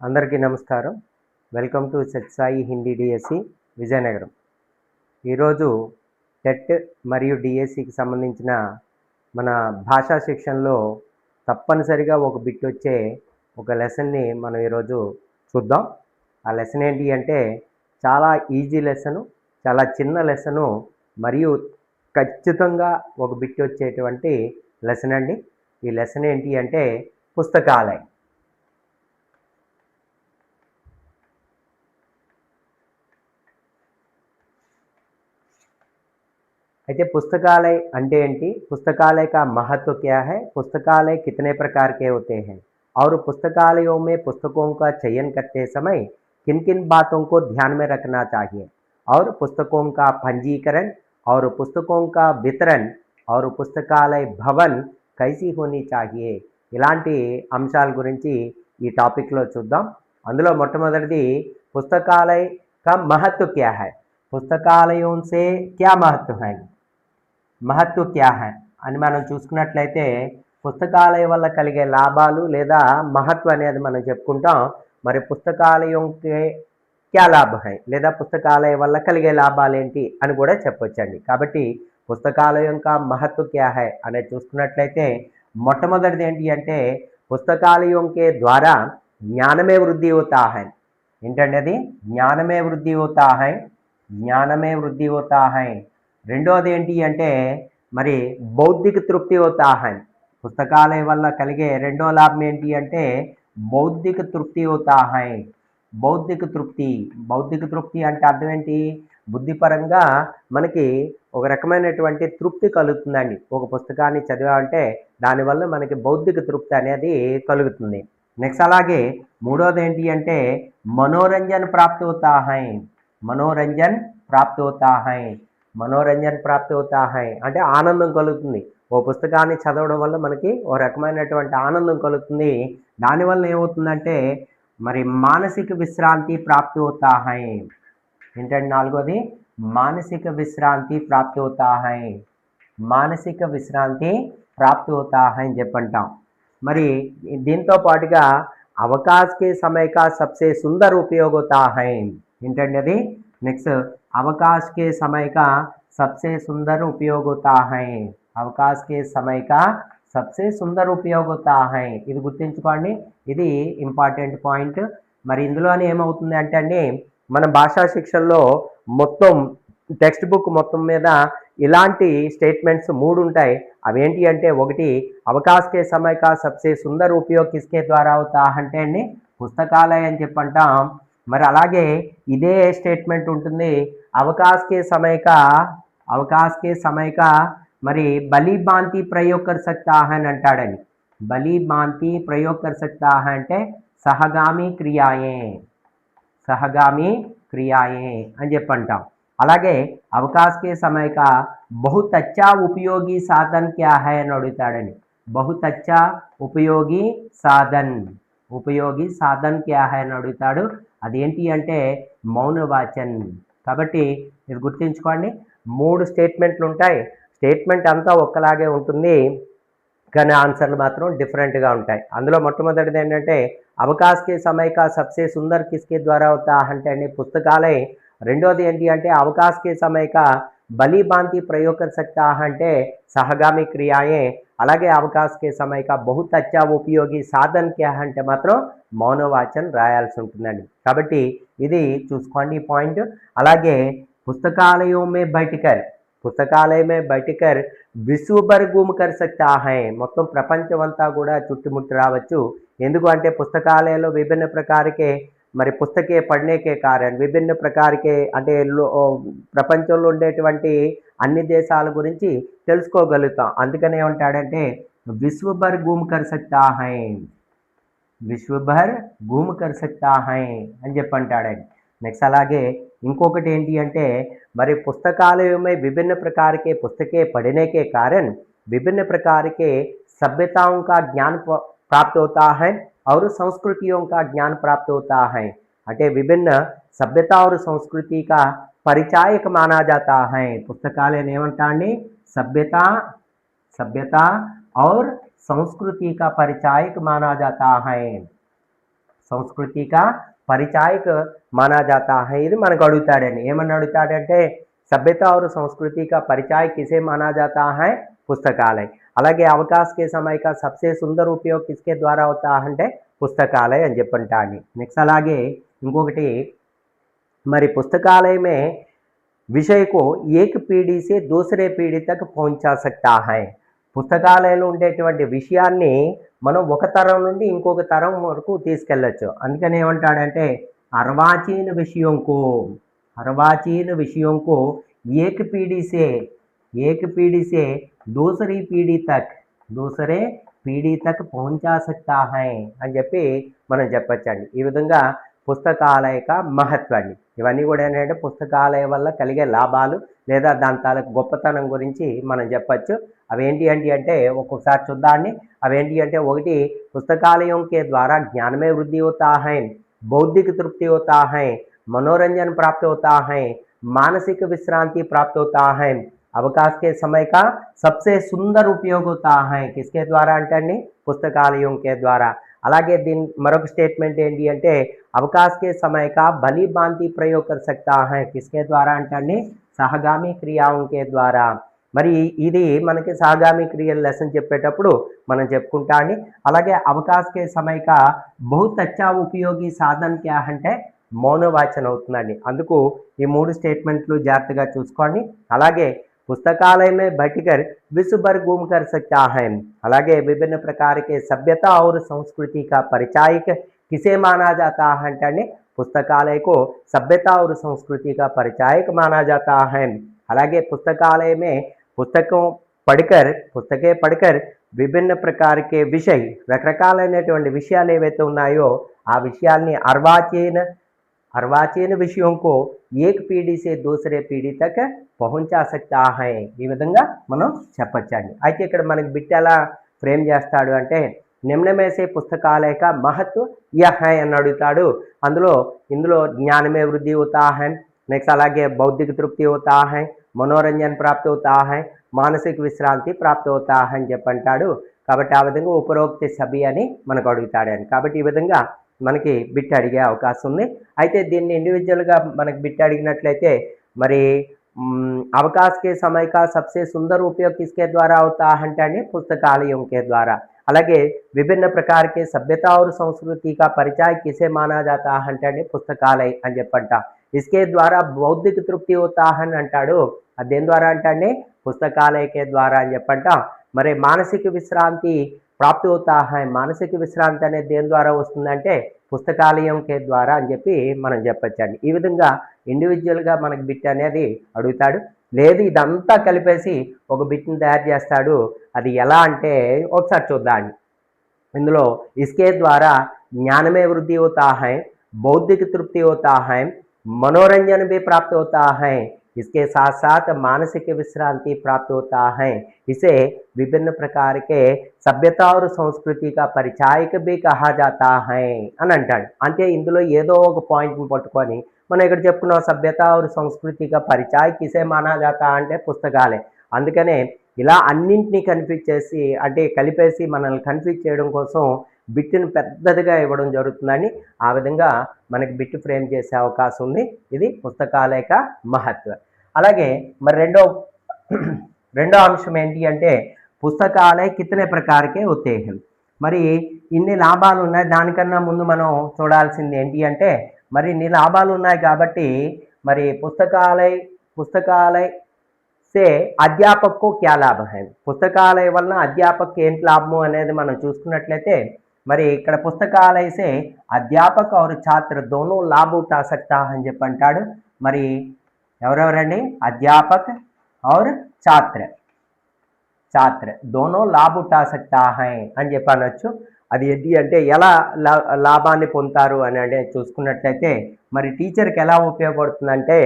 అందరికీ నమస్కారం. Welcome to Satsai Hindi DSC Vizianagaram. ఈరోజు టెట్ మరియు డిఎస్సికి సంబంధించిన మన భాషా సెక్షన్లో తప్పనిసరిగా ఒక బిట్ వచ్చే ఒక లెసన్ని మనం ఈరోజు చూద్దాం. ఆ లెసన్ ఏంటి అంటే చాలా ఈజీ లెసను, చాలా చిన్న లెసను మరియు ఖచ్చితంగా ఒక బిట్ వచ్చేటువంటి లెసన్ అండి. ఈ లెసన్ ఏంటి అంటే పుస్తకాలయం. అయితే पुस्तकालय అంటే ఏంటి, पुस्तकालय का महत्व क्या है, पुस्तकालय कितने प्रकार के होते हैं और पुस्तकालयों में पुस्तकों का चयन करते समय किन किन बातों को ध्यान में रखना चाहिए और पुस्तकों का पंजीकरण और पुस्तकों का वितरण और पुस्तकालय भवन कैसी होनी चाहिए, ఇలాంటి అంశాల గురించి ఈ టాపిక్లో చూద్దాం. అందులో మొట్టమొదటిది पुस्तकालय का महत्व क्या है, पुस्तकालयों से क्या महत्व है, మహత్వ క్యా హై అని మనం చూసుకున్నట్లయితే పుస్తకాలయం వల్ల కలిగే లాభాలు లేదా మహత్వ అనేది మనం చెప్పుకుంటాం. మరి పుస్తకాలయంకి క్యా లాభ హై లేదా పుస్తకాలయం వల్ల కలిగే లాభాలు ఏంటి అని కూడా చెప్పొచ్చండి. కాబట్టి పుస్తకాలయం కా మహత్వ క్యా హై అనేది చూసుకున్నట్లయితే మొట్టమొదటిది ఏంటి అంటే పుస్తకాలయం కే ద్వారా జ్ఞానమే వృద్ధి హోతా హై. ఏంటండి అది? జ్ఞానమే వృద్ధి హోతా హై, జ్ఞానమే వృద్ధి హోతా హై. రెండోది ఏంటి అంటే మరి బౌద్ధిక తృప్తి హోతా హై. పుస్తకాలయం వల్ల కలిగే రెండో లాభం ఏంటి అంటే బౌద్ధిక తృప్తి హోతా హై. బౌద్ధిక తృప్తి, బౌద్ధిక తృప్తి అంటే అర్థం ఏంటి? బుద్ధిపరంగా మనకి ఒక రకమైనటువంటి తృప్తి కలుగుతుందండి. ఒక పుస్తకాన్ని చదివామంటే దానివల్ల మనకి బౌద్ధిక తృప్తి అనేది కలుగుతుంది. నెక్స్ట్ అలాగే మూడోది ఏంటి అంటే మనోరంజన్ ప్రాప్తి హోతా హై. మనోరంజన్ ప్రాప్తి హోతా హై. మనోరంజన్ ప్రాప్తి హోతా హై అంటే ఆనందం కలుగుతుంది. ఓ పుస్తకాన్ని చదవడం వల్ల మనకి ఓ రకమైనటువంటి ఆనందం కలుగుతుంది. దానివల్ల ఏమవుతుందంటే మరి మానసిక విశ్రాంతి ప్రాప్తి హోతా హై. ఏంటంటే నాలుగోది మానసిక విశ్రాంతి ప్రాప్తి హోతా హై. మానసిక విశ్రాంతి ప్రాప్తి హోతా హై అని చెప్పంటాం. మరి దీంతో పాటుగా అవకాశ కే సమయ కా సబ్సే సుందర్ ఉపయోగ హోతా హై. ఏంటండి అది? నెక్స్ట్ अवकाश के समय का सबसे सुंदर उपयोग होता है. अवकाश के समय का सबसे सुंदर उपयोग होता है. ఇది గుర్తుంచుకోండి, ఇది ఇంపార్టెంట్ పాయింట్. మరి ఇందులోనే ఏమవుతుంది అంటే అండి మన భాషా శిక్షణలో మొత్తం టెక్స్ట్ బుక్ మొత్తం మీద ఇలాంటి స్టేట్మెంట్స్ 3 ఉంటాయి. అవేంటి అంటే ఒకటి అవకాశ కే సమయ కా సబ్సే సుందర్ ఉపయోగ్ కిస్కే ద్వారా అవుతా అంటే అండి పుస్తకాలయ అని చెప్పంటాం. మరి అలాగే ఇదే స్టేట్మెంట్ ఉంటుంది అవకాశ కే సమయ కా మరి బలి భాంతి ప్రయోగ్ కర్ సక్తా హై అని అంటాడని. బలి భాంతి ప్రయోగ్ కర్ సక్తా హై అంటే సహగామి క్రియాయే, సహగామి క్రియాయే అని చెప్పంటాం. అలాగే అవకాశ కే సమయ కా బహుత్ అచ్చా ఉపయోగి సాధన్ క్యా హై అని అడుగుతాడని. బహుత్ అచ్చా ఉపయోగి సాధన్, ఉపయోగి సాధన్ క్యా హై అని అడుగుతాడు. అదేంటి అంటే మౌనవాచన్. కాబట్టి మీరు గుర్తుంచుకోండి, 3 స్టేట్మెంట్లు ఉంటాయి. స్టేట్మెంట్ అంతా ఒక్కలాగే ఉంటుంది కానీ ఆన్సర్లు మాత్రం డిఫరెంట్గా ఉంటాయి. అందులో మొట్టమొదటిది ఏంటంటే అవకాశ కే సమయ కా సబ్సే సుందర్ కిస్కే ద్వారా అవుతా అంటే అండి పుస్తకాలే. రెండోది ఏంటి అంటే అవకాశ కే సమయ కా బలి భాంతి ప్రయోగ్ కర్ సక్తా అంటే సహగామి క్రియాయే. అలాగే అవకాశ కే సమయ కా బహుత్ అచ్చా ఉపయోగి సాధన్ క్యా అంటే మాత్రం మౌనవాచన్ రాయాల్సి ఉంటుందండి. కాబట్టి ఇది చూసుకోండి ఈ పాయింట్. అలాగే పుస్తకాలయం మే బైఠకర్, పుస్తకాలయం మే బైఠకర్ విశ్వభర్ ఘూమ్ కర్ సక్తా హై. మొత్తం ప్రపంచం అంతా కూడా చుట్టుముట్టి రావచ్చు. ఎందుకు అంటే పుస్తకాలయంలో విభిన్న ప్రకారకే మరి పుస్తకే పढ़ने కారణం విభిన్న ప్రకారకే అంటే ప్రపంచంలో ఉండేటువంటి అన్ని దేశాల గురించి తెలుసుకోగలుగుతాం. అందుకనే ఏమంటాడంటే విశ్వభర్ ఘూమ్ కర్ సక్తా హై, విశ్వభర్ ఘూమ్ కర్ సక్తా హై అని చెప్పంటాడండి. నెక్స్ట్ అలాగే ఇంకొకటి ఏంటి అంటే మరి పుస్తకాలయమే విభిన్న ప్రకారకే పుస్తకే पढ़ने के कारण विभिन्न प्रकार के सभ्यताओं का ज्ञान प्राप्त होता है और संस्कृतियों का ज्ञान प्राप्त होता है. అంటే విభిన్న సభ్యత और संस्कृति का परिचायक माना जाता है. పుస్తకాలయం ఏమంటా అండి సభ్యత, సభ్యత और संस्कृति का परिचायक माना जाता है. संस्कृति का परिचायक माना जाता है। ఇది మనకు అడుగుతాడండి, ఏమని అడుగుతాడంటే सभ्यता और संस्कृति का परिचय किसे माना जाता है? पुस्तकालय। అలాగే अवकाश के समय का सबसे सुंदर उपयोग किसके द्वारा होता है అంటే पुस्तकालय అని చెప్పంటాండి। నెక్స్ట్ అలాగే ఇంకొకటి మరి पुस्तकालय में विषय को एक पीढ़ी से दूसरे पीढ़ी तक पहुंचा सकता है। పుస్తకాలయంలో ఉండేటువంటి విషయాన్ని మనం ఒక తరం నుండి ఇంకొక తరం వరకు తీసుకెళ్ళచ్చు। అందుకని ఏమంటాడంటే अर्वाचीन विषयों को एक पीढ़ी से दूसरे पीढ़ी तक पहुंचा सकता है అని చెప్పి మనం చెప్పొచ్చండి। ఈ విధంగా పుస్తకాలయ का महत्व అండి। ఇవన్నీ కూడా ఏంటంటే పుస్తకాలయ వల్ల కలిగే లాభాలు లేదా దాని తాలూకు గొప్పతనం గురించి మనం చెప్పొచ్చు। అవేంటి అంటే ఒక్కొక్కసారి చూద్దాండి। అవేంటి అంటే ఒకటి పుస్తకాలయం के द्वारा ज्ञान में वृद्धि होता है, बौद्धिक तृप्ति होता है, मनोरंजन प्राप्त होता है, मानसिक विश्रांति प्राप्त होता है, अवकाश के समय का सबसे सुंदर उपयोग होता है। किसके द्वारा అంటే పుస్తకాలయం के द्वारा। అలాగే దీని మరొక స్టేట్మెంట్ ఏంటి అంటే अवकाश के समय का भली भांति प्रयोग कर सकता है। किसके द्वारा అంటే सहगामी क्रियाओं के द्वारा। మరి ఇది మనకి సహగామి క్రియల లెసన్ చెప్పేటప్పుడు మనం చెప్పుకుంటా అండి। అలాగే అవకాశ के समय का बहुत अच्छा उपयोगी साधन क्या అంటే మౌనవాచన అవుతుందండి। అందుకు ఈ మూడు స్టేట్మెంట్లు జాగ్రత్తగా చూసుకోండి। అలాగే पुस्तकालय में बैठकर विश्व भर घूम कर सकता है। అలాగే विभिन्न प्रकार के सभ्यता और संस्कृति का परिचायक किसे माना जाता है అంటే पुस्तकालय को सभ्यता और संस्कृति का परिचायक माना जाता है। అలాగే पुस्तकालय में पुस्तकें पढ़कर विभिन्न प्रकार के विषय రకరకాలైనటువంటి విషయాలు ఏవైతే ఉన్నాయో ఆ విషయాల్ని अर्वाचीन विषयों को एक पीढ़ी से दूसरे पीढ़ी तक पहुंचा सकता है। ఈ విధంగా మనం చెప్పొచ్చండి। అయితే ఇక్కడ మనకి బిట్ ఎలా ఫ్రేమ్ చేస్తాడు అంటే निम्न में से पुस्तकालय का महत्व यह है అని అడుగుతాడు। ఇందులో ज्ञान में वृद्धि होता है, नेक्स्ट అలాగే बौद्धिक तृप्ति होता है, मनोरंजन प्राप्त होता है, मानसिक विश्रांति प्राप्त होता है అని చెప్పంటాడు। కాబట్టి ఆ విధంగా ఉపరోక్తి సభి అని మనకు అడుగుతాడండి। కాబట్టి ఈ విధంగా మనకి బిట్ అడిగే అవకాశం ఉంది। అయితే దీన్ని ఇండివిజువల్గా మనకి బిట్ అడిగినట్లయితే మరి अवकाश के समय का सबसे सुंदर उपयोग किसके द्वारा होता है అంటే पुस्तकालयों के द्वारा। అలాగే विभिन्न प्रकार के सभ्यता और संस्कृति का परिचय किसे माना जाता है అంటే पुस्तकालय అని చెప్పంట। इसके द्वारा बौद्धिक तृप्ति होता है అంటాడు। అది దేని ద్వారా అంటే पुस्तकालय के द्वारा అని చెప్పంట। మరి మానసిక విశ్రాంతి ప్రాప్తి होता है, మానసిక విశ్రాంతి అనేది దేని ద్వారా వస్తుందంటే పుస్తకాలయం కే ద్వారా అని చెప్పి మనం చెప్పొచ్చండి। ఈ విధంగా ఇండివిజువల్గా మనకి బిట్ అనేది అడుగుతాడు, లేదు ఇదంతా కలిపేసి ఒక బిట్ని తయారు చేస్తాడు। అది ఎలా అంటే ఒకసారి చూద్దాండి। ఇందులో इसके द्वारा ज्ञान में वृद्धि होता है, बौद्धिक तृप्ति होता है, मनोरंजन भी प्राप्त होता है, इसके साथ साथ मानसिक विश्रांति प्राप्त होता है, इसे विभिन्न प्रकार के सभ्यता और संस्कृति का परिचायक भी कहा जाता है అని అంటాడు। అంటే ఇందులో ఏదో ఒక పాయింట్ని పట్టుకొని మనం ఇక్కడ చెప్పుకున్న సభ్యత और संस्कृति का परिचय किसे माना जाता అంటే పుస్తకాలే। అందుకనే ఇలా అన్నింటినీ కన్ఫ్యూజ్ చేసి అంటే కలిపేసి మనల్ని కన్ఫ్యూజ్ చేయడం కోసం బిట్ని పెద్దదిగా ఇవ్వడం జరుగుతుందని ఆ విధంగా మనకి బిట్ ఫ్రేమ్ చేసే అవకాశం ఉంది। ఇది పుస్తకాలయ का महत्व। అలాగే మరి రెండో అంశం ఏంటి అంటే పుస్తకాలయ కితనే ప్రకార్ కే హోతే హై। మరి ఇన్ని లాభాలు ఉన్నాయి, దానికన్నా ముందు మనం చూడాల్సింది ఏంటి అంటే మరి ఇన్ని లాభాలు ఉన్నాయి కాబట్టి మరి పుస్తకాలయ से అధ్యాపక్ को क्या लाभ है, పుస్తకాలయ వలన అధ్యాపక్ ఏంటి లాభము అనేది మనం చూసుకున్నట్లయితే మరి ఇక్కడ పుస్తకాలయ से అధ్యాపक और छात्र दोनों लाभ उठा सकता है అని చెప్పి అంటాడు। మరి ఎవరెవరండి అధ్యాపక్ और छात्र दोनों लाभ उठा सकता है అని చెప్పి అనొచ్చు। అది ఏంటి అంటే ఎలా లాభాన్ని పొందుతారు అని అంటే చూసుకున్నట్లయితే మరి టీచర్కి ఎలా ఉపయోగపడుతుందంటే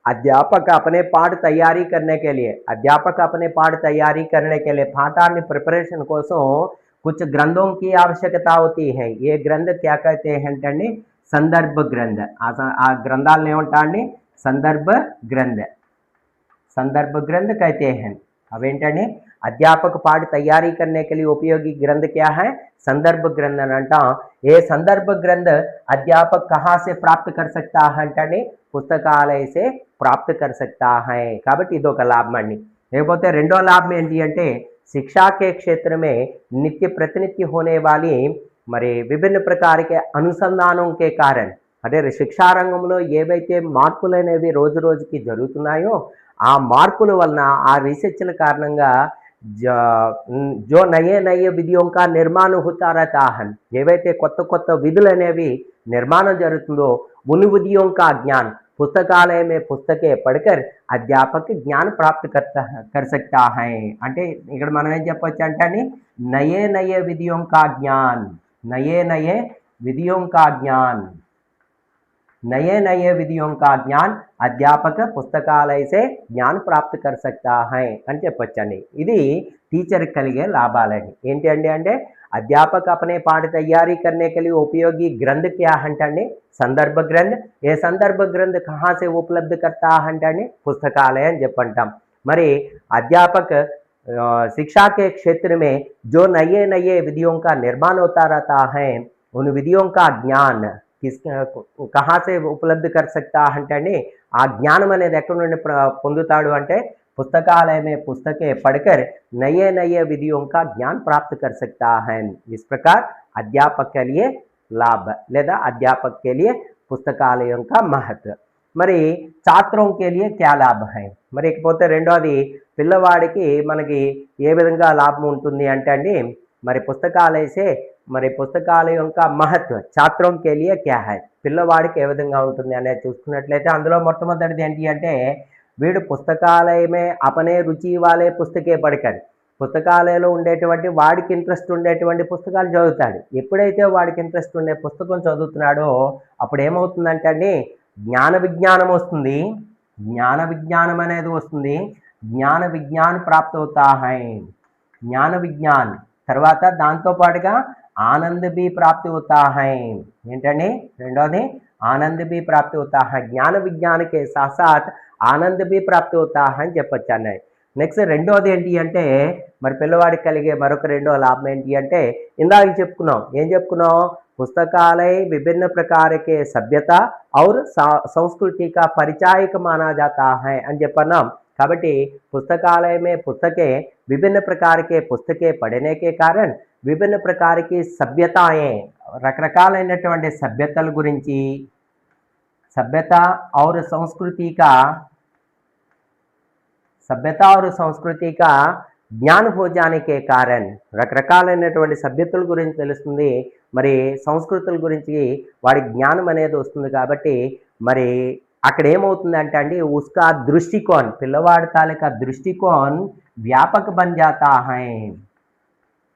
अध्यापक अपने पाठ तैयारी करने के लिए पाठाన్ని प्रिपरेशन కోసం कुछ ग्रंथों की आवश्यकता होती है। ये ग्रंथ क्या कहते हैं అంటే संदर्भ ग्रंथ। ఆ గ్రంథాలను ఏమంటారండి సందర్భ గ్రంథ कहते हैं। अवेंटने अध्यापक पाठ तैयारी करने के लिए उपयोगी ग्रंथ क्या है? संदर्भ ग्रंथ अंटा। ये संदर्भ ग्रंथ अध्यापक कहाँ से प्राप्त कर सकता है अंटे पुस्तकालय से प्राप्त कर सकता है కాబట్టి ఇదొక లాభం అండి. లేకపోతే రెండో లాభం ఏంటి అంటే शिक्षा के क्षेत्र में नित्य प्रतिनित्य होने वाली మరి విభిన్న ప్రకార के అనుసంధానం के कारण అంటే శిక్షా రంగంలో ఏవైతే మార్పులు అనేవి రోజు రోజుకి జరుగుతున్నాయో ఆ మార్పుల వలన ఆ రీసెర్చ్ల కారణంగా जो नए नए विधियों का निर्माण होता रहता है ఏవైతే కొత్త కొత్త విధులు అనేవి నిర్మాణం జరుగుతుందో उन विधियों का ज्ञान पुस्तकालय में पुस्तकें पढ़कर अध्यापक ज्ञान प्राप्त कर सकता है అంటే ఇక్కడ మనం ఏం చెప్పొచ్చు అంటే नए नए विधियों का ज्ञान नए नए विधियों का ज्ञान नए नए विधियों का ज्ञान अध्यापक पुस्तकालय से ज्ञान प्राप्त कर सकता है అని చెప్పొచ్చండి. ఇది టీచర్ కలిగే లాభాలండి. ఏంటి అంటే अध्यापक अपने पाठ तैयारी करने के लिए उपयोगी ग्रंथ क्या है? संदर्भ ग्रंथ. ये संदर्भ ग्रंथ कहाँ से उपलब्ध करता है? पुस्तकालय అని చెప్పంటాం. మరి अध्यापक शिक्षा के क्षेत्र में जो नए नए विधियों का निर्माण होता रहता है उन विधियों का ज्ञान किस कहाँ से उपलब्ध कर सकता అంటే ఆ జ్ఞానం అనేది ఎక్కడి నుండి పొందుతాడు అంటే पुस्तकालय में पुस्तकें पढ़कर नए नए विधियों का ज्ञान प्राप्त कर सकता है. इस प्रकार अध्यापक के लिए लाभ లేదా अध्यापक के लिए पुस्तकालयों का महत्व. మరి छात्रों के लिए क्या लाभ है? మరి ఇకపోతే రెండోది పిల్లవాడికి మనకి ఏ విధంగా లాభం ఉంటుంది అంటే అండి మరి పుస్తకాలయ से మరి పుస్తకాలయం का महत्व छात्रों के लिए क्या है? పిల్లవాడికి ఏ విధంగా ఉంటుంది అనేది చూసుకున్నట్లయితే అందులో మొట్టమొదటిది ఏంటి అంటే వీడు పుస్తకాలయమే अपने रुचि वाले पुस्तकें पढ़कर పుస్తకాలయంలో ఉండేటువంటి వాడికి ఇంట్రెస్ట్ ఉండేటువంటి పుస్తకాలు చదువుతాడు. ఎప్పుడైతే వాడికి ఇంట్రెస్ట్ ఉండే పుస్తకం చదువుతున్నాడో అప్పుడు ఏమవుతుందంటే అండి జ్ఞాన విజ్ఞానం వస్తుంది. జ్ఞాన విజ్ఞానం అనేది వస్తుంది. జ్ఞాన విజ్ఞాన్ ప్రాప్త అవుతా హై. జ్ఞాన విజ్ఞాన్ తర్వాత దాంతో పాటుగా आनंद भी प्राप्त होता है. ఏంటండి రెండోది आनंद भी प्राप्त होता है. ज्ञान विज्ञान के साथ साथ आनंद भी प्राप्त होता है అని చెప్పొచ్చు అన్నది. నెక్స్ట్ రెండోది ఏంటి అంటే మరి పిల్లవాడికి కలిగే మరొక రెండో లాభం ఏంటి అంటే ఇందాక చెప్పుకున్నాం. ఏం చెప్పుకున్నాం? पुस्तकालय विभिन्न प्रकार के सभ्यता और संस्कृति का परिचायक माना जाता है అని చెప్పన్నాం. కాబట్టి पुस्तकालय में पुस्तकें विभिन्न प्रकार के पुस्तकें पढ़ने के कारण विभिन्न प्रकार की सभ्यताएं రకరకాలైనటువంటి సభ్యతల గురించి सभ्यता और संस्कृति का ज्ञान हो जाने के कारण రకరకాలైనటువంటి సభ్యతల గురించి తెలుస్తుంది. మరి సంస్కృతుల గురించి వాడి జ్ఞానం అనేది వస్తుంది. కాబట్టి మరి అక్కడ ఏమవుతుందంటే అండి उसका दृष्टिकोण పిల్లవాడి తాలూకా दृष्टिकोण व्यापक बन जाता है.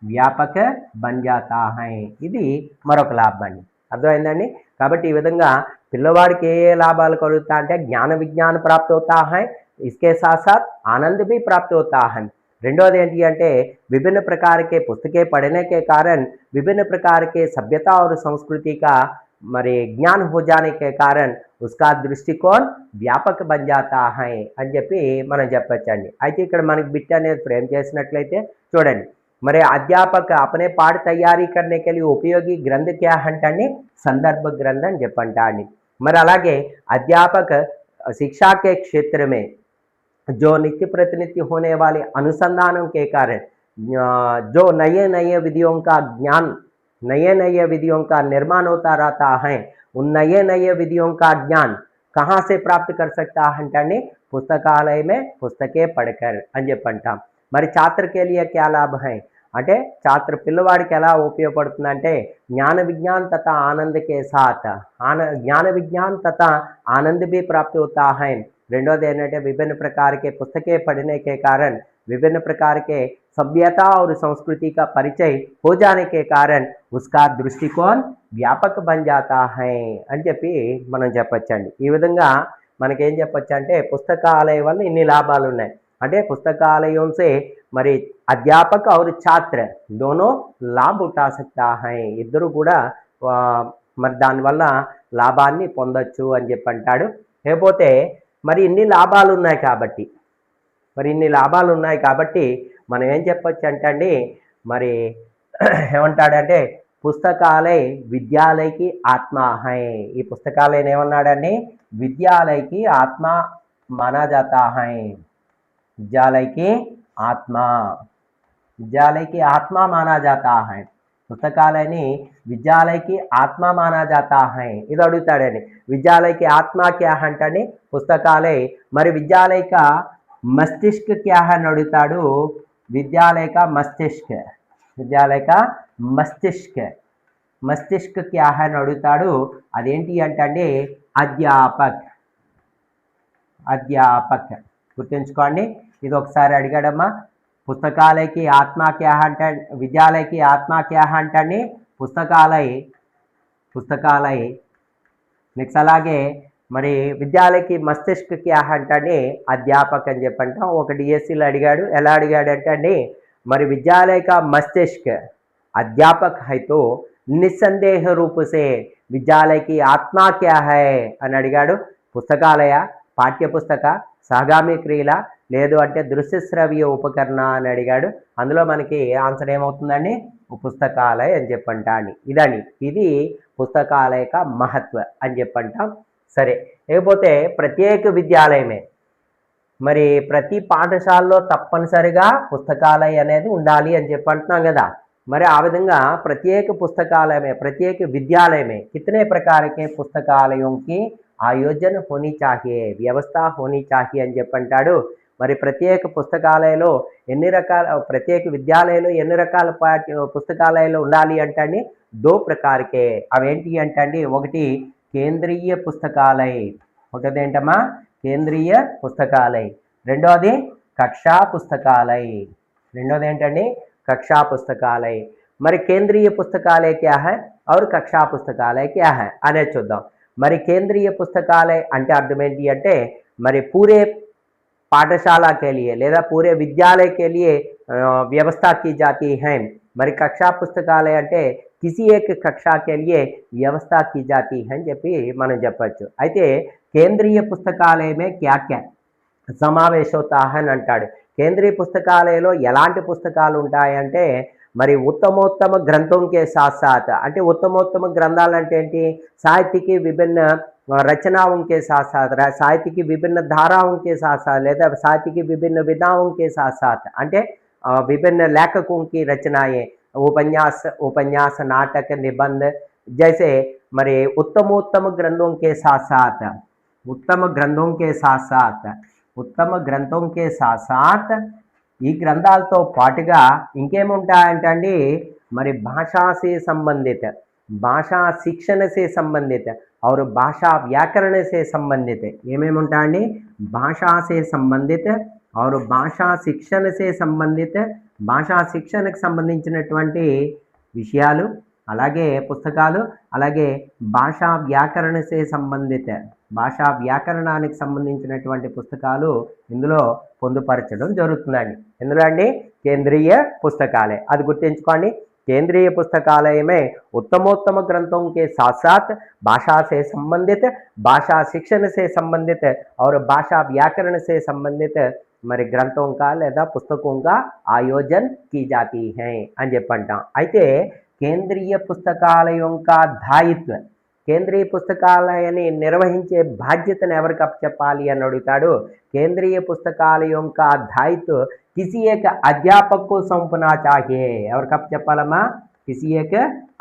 వ్యాపక బన్ జాతా హై. ఇది మరొక లాభం అండి. అర్థమైందండి. కాబట్టి ఈ విధంగా పిల్లవాడికి ఏ లాభాలు కలుగుతా అంటే జ్ఞాన విజ్ఞాన ప్రాప్తి అవుతా హై. इसके साथ साथ आनंद भी प्राप्त होता है. రెండోది ఏంటి అంటే विभिन्न प्रकार के पुस्तकें पढ़ने के कारण विभिन्न प्रकार के सभ्यता और संस्कृति का మరి ज्ञान हो जाने के कारण उसका दृष्टिकोण व्यापक बन जाता है అని చెప్పి మనం చెప్పొచ్చండి. అయితే ఇక్కడ మనకి బిట్ అనేది ఫ్రేమ్ చేసినట్లయితే చూడండి మరి अध्यापक अपने पाठ तैयारी करने के लिए उपयोगी ग्रंथ क्या అంటే संदर्भ ग्रंथ అని చెప్పంటా అండి. మరి అలాగే अध्यापक शिक्षा के क्षेत्र में जो नित्य प्रतिनित्य होने वाले अनुसंधानों के कारण जो नए नए विधियों का ज्ञान नए नए विधियों का निर्माण होता रहता है उन नए नए विधियों का ज्ञान कहाँ से प्राप्त कर सकता है అంటే पुस्तकालय में पुस्तकें पढ़कर అని చెప్పంటాం. మరి छात्र के लिए क्या लाभ है అంటే छात्र పిల్లవాడికి ఎలా ఉపయోగపడుతుందంటే ज्ञान विज्ञान तथा आनंद के साथ ज्ञान विज्ञान तथा आनंद भी प्राप्त होता है. రెండోది ఏంటంటే विभिन्न प्रकार के पुस्तकें पढ़ने के कारण विभिन्न प्रकार के सभ्यता और संस्कृति का परिचय हो जाने के कारण उसका दृष्टिकोण व्यापक बन जाता है అని చెప్పి మనం చెప్పొచ్చండి. ఈ విధంగా మనకేం చెప్పొచ్చు అంటే పుస్తకాలయం వల్ల ఇన్ని లాభాలు ఉన్నాయి. అంటే పుస్తకాలయం से మరి अध्यापक और छात्र दोनों लाभ उठा सकता है. ఇద్దరు కూడా మరి దానివల్ల లాభాన్ని పొందొచ్చు అని చెప్పి అంటాడు. లేకపోతే మరి ఇన్ని లాభాలు ఉన్నాయి కాబట్టి మరి ఇన్ని లాభాలు ఉన్నాయి కాబట్టి మనం ఏం చెప్పొచ్చు అంటే అండి, మరి ఏమంటాడంటే పుస్తకాలే విద్యాలయకి ఆత్మ హై. ఈ పుస్తకాలయం ఏమన్నాడండి, విద్యాలయకి ఆత్మ మానా జాతా హై. విద్యాలయకి ఆత్మ, विद्यालय की आत्मा माना जाता है. पुस्तकालयनी विद्यालय की आत्मा माना जाता है. ఇది అడుగుతాడండి, विद्यालय की आत्मा क्या है అంటే पुस्तकालय, మరి विद्यालय का मस्तिष्क क्या है అని అడుగుతాడు. विद्यालय का मस्तिष्क, विद्यालय का मस्तिष्क, मस्तिष्क क्या है అని అడుగుతాడు. అదేంటి అంటే అధ్యాపక్, అధ్యాపక్. గుర్తుంచుకోండి, ఇది ఒకసారి అడిగాడమ్మా. पुस्तकालय की आत्मा क्या है అంటే विद्यालय की आत्मा क्या है అంటే पुस्तकालय, पुस्तकालय. నెక్స్ట్ అలాగే మరి విద్యాలయ की मस्तिष्क क्या है అంటే అధ్యాపక్ అని చెప్పంటాం. ఒక డిఎస్సిలో అడిగాడు. ఎలా అడిగాడు అంటే అండి, మరి विद्यालय का मस्तिष्क अध्यापक है तो निस्संदेह रूप से विद्यालय की आत्मा क्या है అని అడిగాడు. పుస్తకాలయ, పాఠ్యపుస్తక, సహగామి క్రియల, లేదు అంటే దృశ్య శ్రవ్య ఉపకరణ అని అడిగాడు. అందులో మనకి ఆన్సర్ ఏమవుతుందండి, పుస్తకాలయ అని చెప్పంటాండి. ఇదని ఇది పుస్తకాలయ కా మహత్వ అని చెప్పంటాం. సరే, లేకపోతే ప్రత్యేక విద్యాలయమే, మరి ప్రతి పాఠశాలలో తప్పనిసరిగా పుస్తకాలయ అనేది ఉండాలి అని చెప్పంటున్నాం కదా. మరి ఆ విధంగా ప్రత్యేక పుస్తకాలయమే, ప్రత్యేక విద్యాలయమే कितने प्रकार के पुस्तकालयों की ఆయోజన హోనీ చాహియే, వ్యవస్థ హోనీ చాహియే అని చెప్పంటాడు. మరి ప్రత్యేక పుస్తకాలయంలో ఎన్ని రకాల, ప్రత్యేక విద్యాలయంలో ఎన్ని రకాల పుస్తకాలయాలు ఉండాలి అంటే దో ప్రకారకే. అవేంటి అంటే ఒకటి కేంద్రీయ పుస్తకాలయ, ఒకటేంటమ్మా కేంద్రీయ పుస్తకాలయ. రెండోది కక్షా పుస్తకాలయ, రెండోది ఏంటండి కక్షా పుస్తకాలయ. మరి కేంద్రీయ పుస్తకాలయ క్యా హై और కక్షా పుస్తకాలయ క్యా హై అనేది చూద్దాం. మరి కేంద్రీయ పుస్తకాలయ అంటే అర్థం ఏంటి అంటే మరి పూరే पाठशाला के लिए లేదా पूरे विद्यालय के लिए व्यवस्था की जाती है. మరి కక్షా పుస్తకాలయ అంటే किसी एक कक्षा के लिए व्यवस्था की जाती है అని చెప్పి మనం చెప్పొచ్చు. అయితే కేంద్రీయ పుస్తకాలయమే క్యా క్యా సమావేశ होता है అని అంటాడు. కేంద్రీయ పుస్తకాలయంలో ఎలాంటి పుస్తకాలు ఉంటాయంటే మరి ఉత్తమోత్తమ గ్రంథం కే సాత్ సాత్, అంటే ఉత్తమోత్తమ గ్రంథాలు అంటే ఏంటి, साहित्य की विभिन्न रचनाओं के साथ साथ, साहित्य की विभिन्न धाराओं के साथ साथ, లేదా साहित्य की विभिन्न विधाओं के साथ साथ అంటే विभिन्न लेखकों की रचनाएं, उपन्यास, उपन्यास, नाटक, निबंध जैसे మరి उत्तमोत्तम ग्रंथों के साथ साथ, उत्तम ग्रंथों के साथ साथ, उत्तम ग्रंथों के साथ साथ ఈ గ్రంథాలతో పాటుగా ఇంకేముంటాయంటే అండి మరి భాషా से संबंधित, भाषा शिक्षण से संबंधित और भाषा व्याकरण से संबंधित ఏమేమి ఉంటాయండి, భాషా से संबंधित और భాషా శిక్షణ से संबंधित, భాషా శిక్షణకు సంబంధించినటువంటి విషయాలు, అలాగే పుస్తకాలు, అలాగే భాషా వ్యాకరణ से संबंधित, భాషా వ్యాకరణానికి సంబంధించినటువంటి పుస్తకాలు ఇందులో పొందుపరచడం జరుగుతుందండి. ఎందులో అండి కేంద్రీయ పుస్తకాలయ. అది గుర్తుంచుకోండి, केंद्रीय पुस्तकालय में उत्तमोत्तम ग्रंथों के साथ साथ भाषा से संबंधित, भाषा शिक्षण से संबंधित और भाषा व्याकरण से संबंधित మరి గ్రంథం కా లేదా పుస్తకం కా ఆయోజన की जाती है అని చెప్పంటాం. అయితే కేంద్రీయ పుస్తకాలయం కా దాయిత్వ, కేంద్రీయ పుస్తకాలయాన్ని నిర్వహించే బాధ్యతను ఎవరికి అప్పచెప్పాలి అని అడుగుతాడు. కేంద్రీయ పుస్తకాలయం కా దాయిత్వ किसी एक अध्यापक को सौंपना चाहिए. ఎవరికి అప్పచెప్పాలమ్మా, किसी एक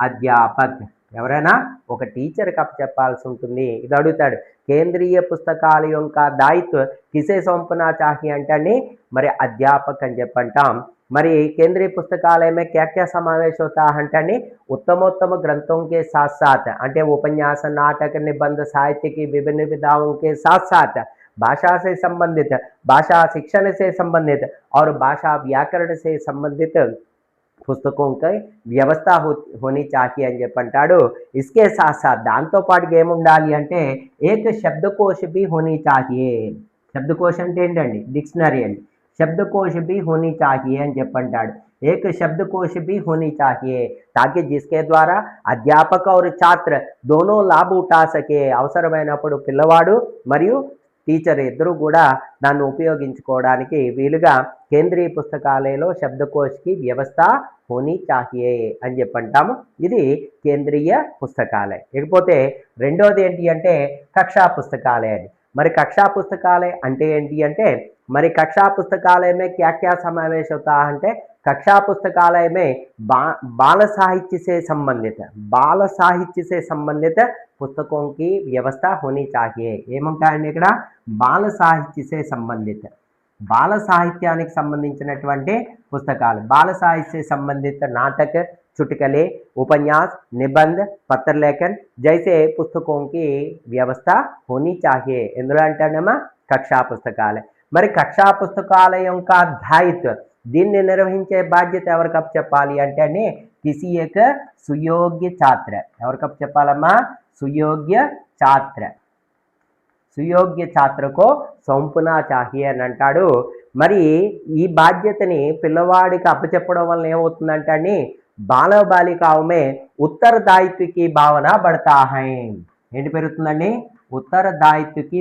अध्यापक, ఎవరైనా ఒక టీచర్కి అప్పచెప్పాల్సి ఉంటుంది. ఇది అడుగుతాడు. కేంద్రీయ పుస్తకాలయం కా దాయిత్వ కిసే సౌంపనా चाहिए అంటే మరి అధ్యాపక్ అని చెప్పంటాం. మరి కేంద్రీయ పుస్తకాలయ में क्या क्या समावेश होता है అంటే उत्तमोत्तम ग्रंथों के साथ साथ అంటే उपन्यास, नाटक, निबंध, साहित्य की विभिन्न विधाओं के साथ साथ भाषा से संबंधित, भाषा शिक्षण से संबंधित और भाषा व्याकरण से संबंधित पुस्तकों की व्यवस्था होनी चाहिए అని చెప్పంటాడు. इसके साथ साथ దాంతో పాటుగా ఏముండాలి అంటే एक शब्दकोश भी होनी चाहिए. शब्दकोश అంటే ఏంటండి, డిక్షనరీ అండి. शब्दकोश भी होनी चाहिए అని చెప్పంటాడు. एक शब्दकोश भी होनी चाहिए ताकि जिसके द्वारा अध्यापक और छात्र दोनों लाभ उठा सके. అవసరమైనప్పుడు పిల్లవాడు మరియు టీచర్ ఇద్దరు కూడా దాన్ని ఉపయోగించుకోవడానికి వీలుగా కేంద్రీయ పుస్తకాలయంలో శబ్దకోష్కి వ్యవస్థ హోనీ చాహియే అని చెప్పంటాము. ఇది కేంద్రీయ పుస్తకాలయ. ఇకపోతే రెండోది ఏంటి అంటే కక్షా పుస్తకాలయ అని. మరి కక్షా పుస్తకాలయ అంటే ఏంటి అంటే మరి कक्षा पुस्तकालय में क्या क्या समावेश होता है అంటే कक्षा पुस्तकालय में बाल साहित्य से संबंधित पुस्तकों की व्यवस्था होनी चाहिए. ఏమంటారండి ఇక్కడ బాల సాహిత్య సంబంధిత బాల సాహిత్యానికి సంబంధించినటువంటి పుస్తకాలు బాల సాహిత్య సంబంధిత नाटक चुटकुले उपन्यास निबंध पत्र लेखन जैसे पुस्तकों की व्यवस्था होनी चाहिए. ఎందులో అంటానమ్మా कक्षा पुस्तकालय. మరి కక్షా పుస్తకాలయం కా దాయిత్వ దీన్ని నిర్వహించే బాధ్యత ఎవరికి చెప్పాలి అంటే అండి కిసి ఏక సుయోగ్య ఛాత్ర. ఎవరికి చెప్పాలమ్మా సుయోగ్య ఛాత్రకు సౌంపునా చాహియే అని అంటాడు. మరి ఈ బాధ్యతని పిల్లవాడికి అప్పచెప్పడం వల్ల ఏమవుతుందంటే అండి బాల బాలికావుమే ఉత్తరదాయిత్వకి భావన బడతా హై. ఏంటి పెరుగుతుందండి ఉత్తరదాయిత్వకి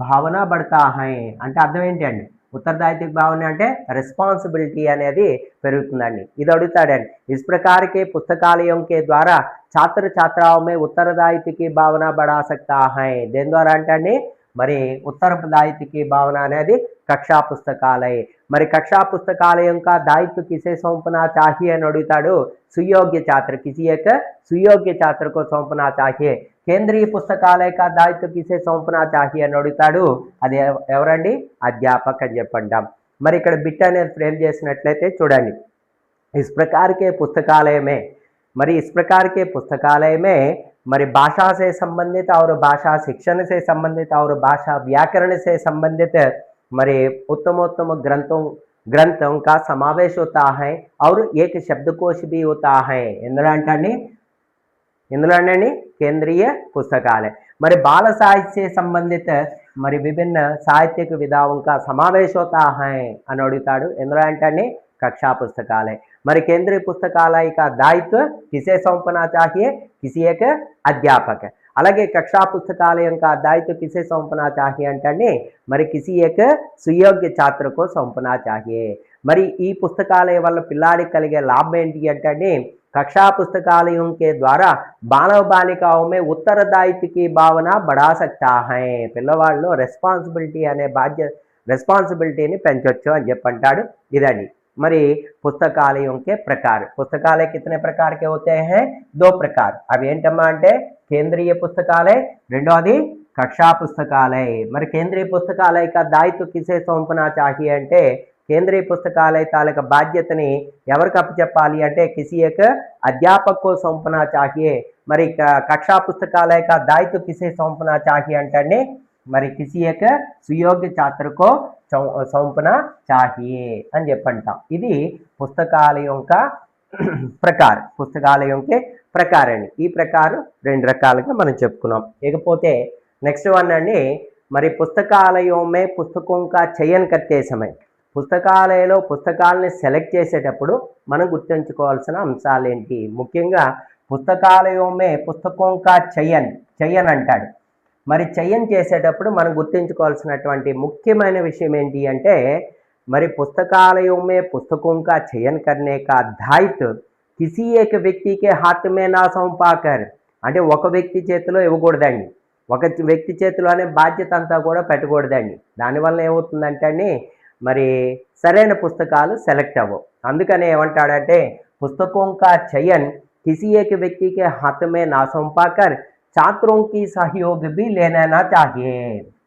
భావన బడతా హై అంటే అర్థం ఏంటి అండి उत्तरदायित्व भावना అంటే రెస్పాన్సిబిలిటీ అనేది పెరుగుతుందండి. ఇది అడుగుతాడండి. इस प्रकार के पुस्तकालयों के द्वारा छात्र छात्राओं में उत्तरदायित्व की भावना बढ़ा सकता है. దేని ద్వారా అంటే అండి మరి उत्तरदायित्व की भावना అనేది कक्षा पुस्तकालय. మరి कक्षा पुस्तकालयों का दायित्व किसे सौंपना चाहिए అని అడుగుతాడు. सुयोग्य छात्र किसी एक सुयोग्य छात्र को सौंपना चाहिए. కేంద్రీయ పుస్తకాలయ का दायित्व किसे सौंपना चाहिए అని అడుగుతాడు. అది ఎవరండి అధ్యాపక అని చెప్పంటాం. మరి ఇక్కడ బిట్ అనేది ఫ్రేమ్ చేసినట్లయితే చూడండి. इस प्रकार के पुस्तकालय में మరి भाषा से संबंधित और भाषा शिक्षण से संबंधित और भाषा व्याकरण से संबंधित మరి उत्तम ग्रंथों का समावेश होता है और एक शब्दकोश भी होता है. ఎందులో అంటే केंद्रीय पुस्तकालय. మరి बाल साहित्य से संबंधित మరి विभिन्न साहित्यिक विधाओं का समावेश होता है అని అడుగుతాడు. ఎందులో అంటే कक्षा पुस्तकालय. మరి केंद्रीय पुस्तकालय का दायित्व किसे सौंपना चाहिए किसी एक अध्यापक. అలాగే कक्षा पुस्तकालय का दायित्व किसे सौंपना चाहिए అంటే మరి किसी एक सुयोग्य छात्र को सौंपना चाहिए. మరి ఈ పుస్తకాలయ వల్ల పిల్లాడికి కలిగే లాభం ఏంటి అంటే कक्षा पुस्तकालयों के द्वारा बालव बालिकाओं में उत्तरदायित्व की भावना बढ़ा सकता है. పిల్లవాళ్ళలో రెస్పాన్సిబిలిటీని పెంచొచ్చు అని చెప్పంటాడు. ఇదండి మరి पुस्तकालयों के प्रकार. पुस्तकालय कितने प्रकार के होते हैं 2 प्रकार. అవి ఏంటమ్మా అంటే కేంద్రీయ పుస్తకాలయ రెండోది कक्षा पुस्तकालय. మరి కేంద్రీయ పుస్తకాలయ का दायित्व किसे सौंपना चाहिए అంటే కేంద్రీయ పుస్తకాలయ తాలూకా బాధ్యతని ఎవరికి అప్పచెప్పాలి అంటే किसी एक अध्यापक को सौंपना चाहिए. మరి कक्षा पुस्तकालय का दायित्व किसे सौंपना चाहिए అంటే మరి किसी एक सुयोग्य छात्र को सौंपना चाहिए అని చెప్పంటాం. ఇది పుస్తకాలయం का ప్రకారం పుస్తకాలయం के ప్రకారం అండి. ఈ ప్రకారం 2 రకాలుగా మనం చెప్పుకున్నాం. ఇకపోతే నెక్స్ట్ వన్ అండి మరి పుస్తకాలయం में पुस्तकों का चयन करते समय పుస్తకాలయంలో పుస్తకాలని సెలెక్ట్ చేసేటప్పుడు మనం గుర్తుంచుకోవాల్సిన అంశాలు ఏంటి. ముఖ్యంగా పుస్తకాలయం में पुस्तकों का చయన్ అంటాడు. మరి చయన్ చేసేటప్పుడు మనం గుర్తుంచుకోవాల్సినటువంటి ముఖ్యమైన విషయం ఏంటి అంటే మరి पुस्तकालयों में पुस्तकों का चयन करने का दायित्व किसी एक व्यक्ति के हाथ में ना सौंपाकर అంటే ఒక వ్యక్తి చేతిలో ఇవ్వకూడదండి. ఒక వ్యక్తి చేతిలోనే బాధ్యత అంతా కూడా పెట్టకూడదండి. దానివల్ల ఏమవుతుందంటే అండి మరి సరైన పుస్తకాలు సెలెక్ట్ అవ్వవు. అందుకనే ఏమంటాడంటే पुस्तकों का चयन किसी एक व्यक्ति के हाथ में ना सौंपाकर छात्रों की सहयोग भी लेना चाहिए.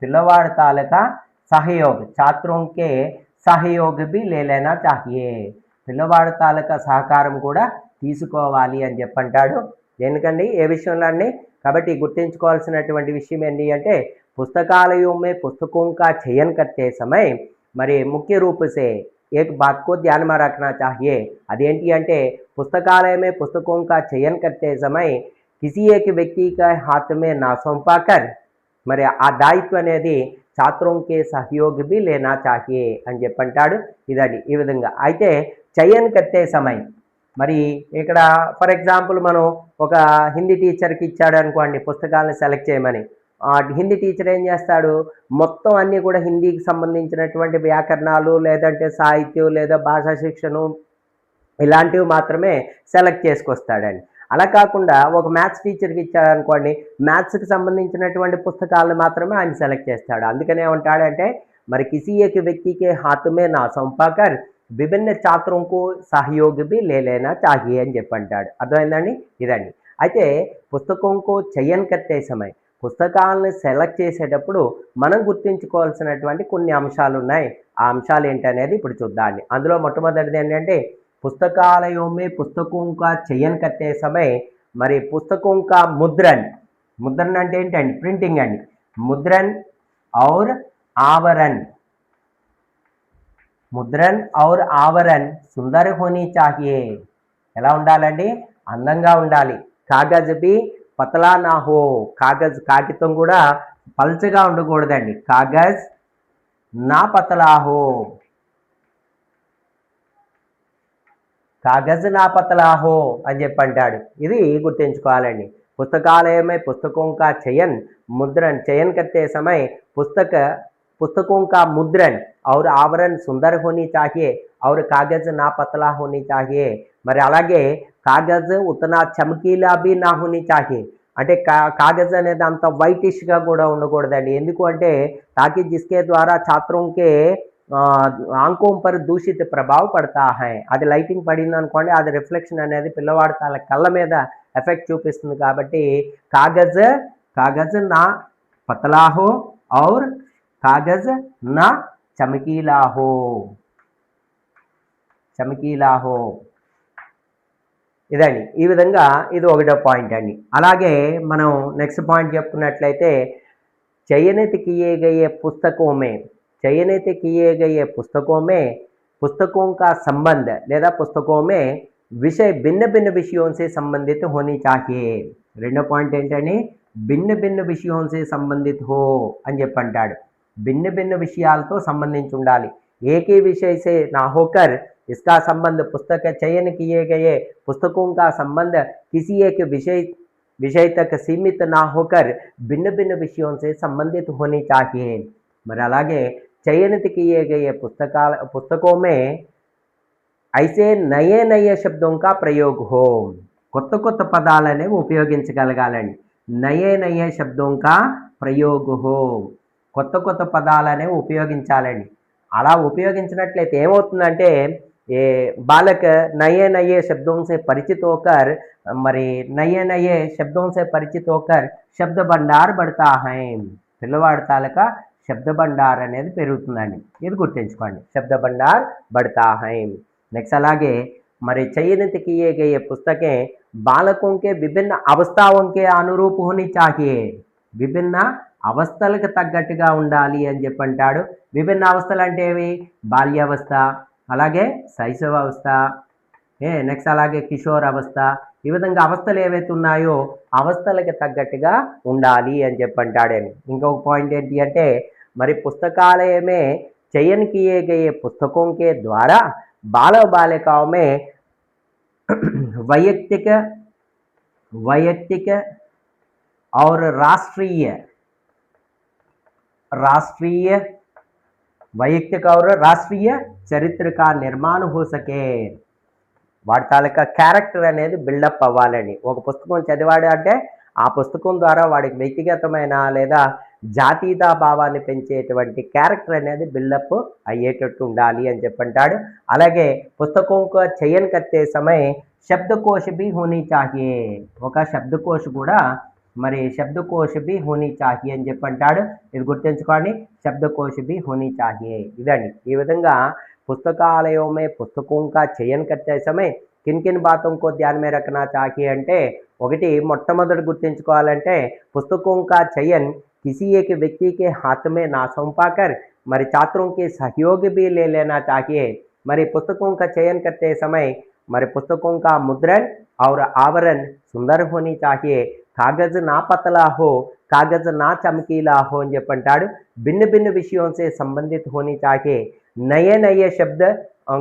పిల్లవాడి తాలూకా సహయోగ్ छात्रों के सहयोग भी ले लेना चाहिए. పిల్లవాడి తాలూకా సహకారం కూడా తీసుకోవాలి అని చెప్పంటాడు. ఎందుకండి ఏ విషయంలో అండి కాబట్టి గుర్తుంచుకోవాల్సినటువంటి విషయం ఏంటి అంటే पुस्तकालयों में पुस्तकों का चयन करते समय మరి मुख्य रूप से एक बात को ध्यान में रखना चाहिए. अदेंटी అంటే पुस्तकालय में पुस्तकों का चयन करते समय किसी एक व्यक्ति का हाथ में ना सौंपाकर మరి ఆ దాయిత్వ అనేది छात्रों के सहयोग भी लेना चाहिए అని చెప్పంటాడు. ఇదండి ఈ విధంగా అయితే చయన్ करते समय మరి ఇక్కడ ఫర్ ఎగ్జాంపుల్ మనం ఒక హిందీ టీచర్కి ఇచ్చాడు అనుకోండి పుస్తకాలను సెలెక్ట్ చేయమని. హిందీ టీచర్ ఏం చేస్తాడు, మొత్తం అన్నీ కూడా హిందీకి సంబంధించినటువంటి వ్యాకరణాలు లేదంటే సాహిత్యం లేదా భాషా శిక్షను ఇలాంటివి మాత్రమే సెలెక్ట్ చేసుకొస్తాడండి. అలా కాకుండా ఒక మ్యాథ్స్ టీచర్కి ఇచ్చాడనుకోండి, మ్యాథ్స్కి సంబంధించినటువంటి పుస్తకాలను మాత్రమే ఆయన సెలెక్ట్ చేస్తాడు. అందుకనే ఏమంటాడంటే మరి కిसी एक व्यक्ति के हाथ में ना सौंपाकर విభిన్న ఛాత్రంకు సహయోగి బి లేలేనా చాహియే అని చెప్పి అంటాడు. అర్థమైందండి? ఇదండి. అయితే పుస్తకంకు చయన్ కట్టే సమయం, పుస్తకాలను సెలెక్ట్ చేసేటప్పుడు మనం గుర్తుంచుకోవాల్సినటువంటి కొన్ని అంశాలు ఉన్నాయి. ఆ అంశాలు ఏంటనేది ఇప్పుడు చూద్దామండి. అందులో మొట్టమొదటిది ఏంటంటే पुस्तकालयों में पुस्तकों का चयन करते समय మరి పుస్తకం కా ముద్రన్, ముద్రన్ అంటే ఏంటండి, ప్రింటింగ్ అండి. ముద్రన్ ఔర్ ఆవరన్, ముద్రన్ ఔర్ ఆవరన్ సుందర్ హోనీ చాహియే. ఎలా ఉండాలండి, అందంగా ఉండాలి. కాగజ్ బి పతలా నా హో, కాగజ్ కాగితం కూడా పల్చగా ఉండకూడదండి. కాగజ్ నా పతలా హో, కాగజ్ నా పతలా హో అని చెప్పి అంటాడు. ఇది గుర్తుంచుకోవాలండి. పుస్తకాలయమే పుస్తకం కా చయన్ मुद्रण चयन करते समय पुस्तकों का मुद्रण और आवरण सुंदर होनी चाहिए और कागज ना पतला होनी चाहिए. మరి అలాగే కాగజ్ ఉతనా చమకీలా బి నా హోనీ చాహియే. అంటే కాగజ్ అనేది అంత వైటిష్గా కూడా ఉండకూడదండి. ఎందుకు అంటే తాకి జిస్కే ద్వారా ఛాత్రంకే ఆంకోం పర్ దూషిత ప్రభావం పడతా హై. అది లైటింగ్ పడింది అనుకోండి, అది రిఫ్లెక్షన్ అనేది పిల్లవాడి కళ్ళ మీద ఎఫెక్ట్ చూపిస్తుంది. కాబట్టి కాగజ్ कागज ना पतला हो और कागज ना चमकीला हो, चमकीला हो. ఇదండి. ఈ విధంగా ఇది ఒకటో పాయింట్ అండి. అలాగే మనం నెక్స్ట్ పాయింట్ చెప్పుకున్నట్లయితే चयनित किए गए पुस्तकों में, चयनित किए गए पुस्तकों में पुस्तकों का संबंध లేదా पुस्तकों में विषय भिन्न भिन्न विषयों से संबंधित होनी चाहिए. రెండో పాయింట్ ఏంటండి, భిన్న భిన్న విషయంసే సంబంధిత హో అని చెప్పి అంటాడు. భిన్న భిన్న విషయాలతో సంబంధించి ఉండాలి. ఏకే విషయ సే నా హోకర్ इसका संबंध पुस्तक चयन किए गए पुस्तकों का संबंध किसी एक विषय तक सीमित ना होकर भिन्न भिन्न विषयों से संबंधित होनी चाहिए. మరి అలాగే चयनित किए गए पुस्तकों में ऐसे नए नए शब्दों का प्रयोग हो, కొత్త కొత్త పదాలనే ఉపయోగించగలగాలండి. నయే నయే శబ్దం కా ప్రయోగ్ హో, కొత్త కొత్త పదాలనే ఉపయోగించాలండి. అలా ఉపయోగించినట్లయితే ఏమవుతుందంటే ఏ బాలక్ నయే నయే శబ్దం సే పరిచిత్ హోకర్, మరి నయే నయే శబ్దం సే పరిచిత్ హోకర్ శబ్ద భండార్ బడతా హై. పిల్లవాడి తాలూకా శబ్ద భండార్ అనేది పెరుగుతుందండి. ఇది గుర్తుంచుకోండి, శబ్ద భండార్ బడతా హై. నెక్స్ట్ అలాగే మరి चयनित किए गए पुस्तकें बालकों के विभिन्न अवस्थाओं के अनुरूप होनी चाहिए. విభిన్న అవస్థలకు తగ్గట్టుగా ఉండాలి అని చెప్పి అంటాడు. విభిన్న అవస్థలు అంటే ఏవి, బాల్యావస్థ, అలాగే శైశవ అవస్థ, నెక్స్ట్ అలాగే కిషోర్ అవస్థ. ఈ విధంగా అవస్థలు ఏవైతే ఉన్నాయో అవస్థలకు తగ్గట్టుగా ఉండాలి అని చెప్పి అంటాడని. ఇంకొక పాయింట్ ఏంటి అంటే మరి పుస్తకాలయమే चयन किए गए पुस्तकों के द्वारा बाल बालिकाओं में वैयक्तिक और राष्ट्रीय वैयक्तिक और राष्ट्रीय चरित्र का निर्माण हो सके. వాడి తాలూకా క్యారెక్టర్ అనేది బిల్డప్ అవ్వాలండి. ఒక పుస్తకం చదివాడు అంటే ఆ పుస్తకం ద్వారా వాడికి వ్యక్తిగతమైన లేదా జాతీయతా భావాన్ని పెంచేటువంటి క్యారెక్టర్ అనేది బిల్డప్ అయ్యేటట్టు ఉండాలి అని చెప్పంటాడు. అలాగే పుస్తకం కో చయన్ కర్తే సమయ శబ్దకోశ బి హోనీ చాహియే, ఒక శబ్దకోశ కూడా మరి శబ్దకోశ బి హోనీ చాహియే అని చెప్పంటాడు. ఇది గుర్తుంచుకోండి, శబ్దకోశ బి హోనీ చాహియే. ఇదండి. ఈ విధంగా पुस्तकालयों में पुस्तकों का चयन करते समय किन किन बातों को ध्यान में रखना चाहिए అంటే ఒకటి మొట్టమొదటి గుర్తుంచుకోవాలంటే पुस्तकों का चयन किसी एक व्यक्ति के हाथ में ना सौंपाकर మరి छात्रों के सहयोग भी ले लेना चाहिए. మరి पुस्तकों का चयन करते समय మరి पुस्तकों का मुद्रण और आवरण सुंदर होनी चाहिए. कागज ना पतला हो, कागज ना चमकीला हो అని చెప్పంటాడు. भिन्न भिन्न विषयों से संबंधित होनी चाहिए. नए नए शब्द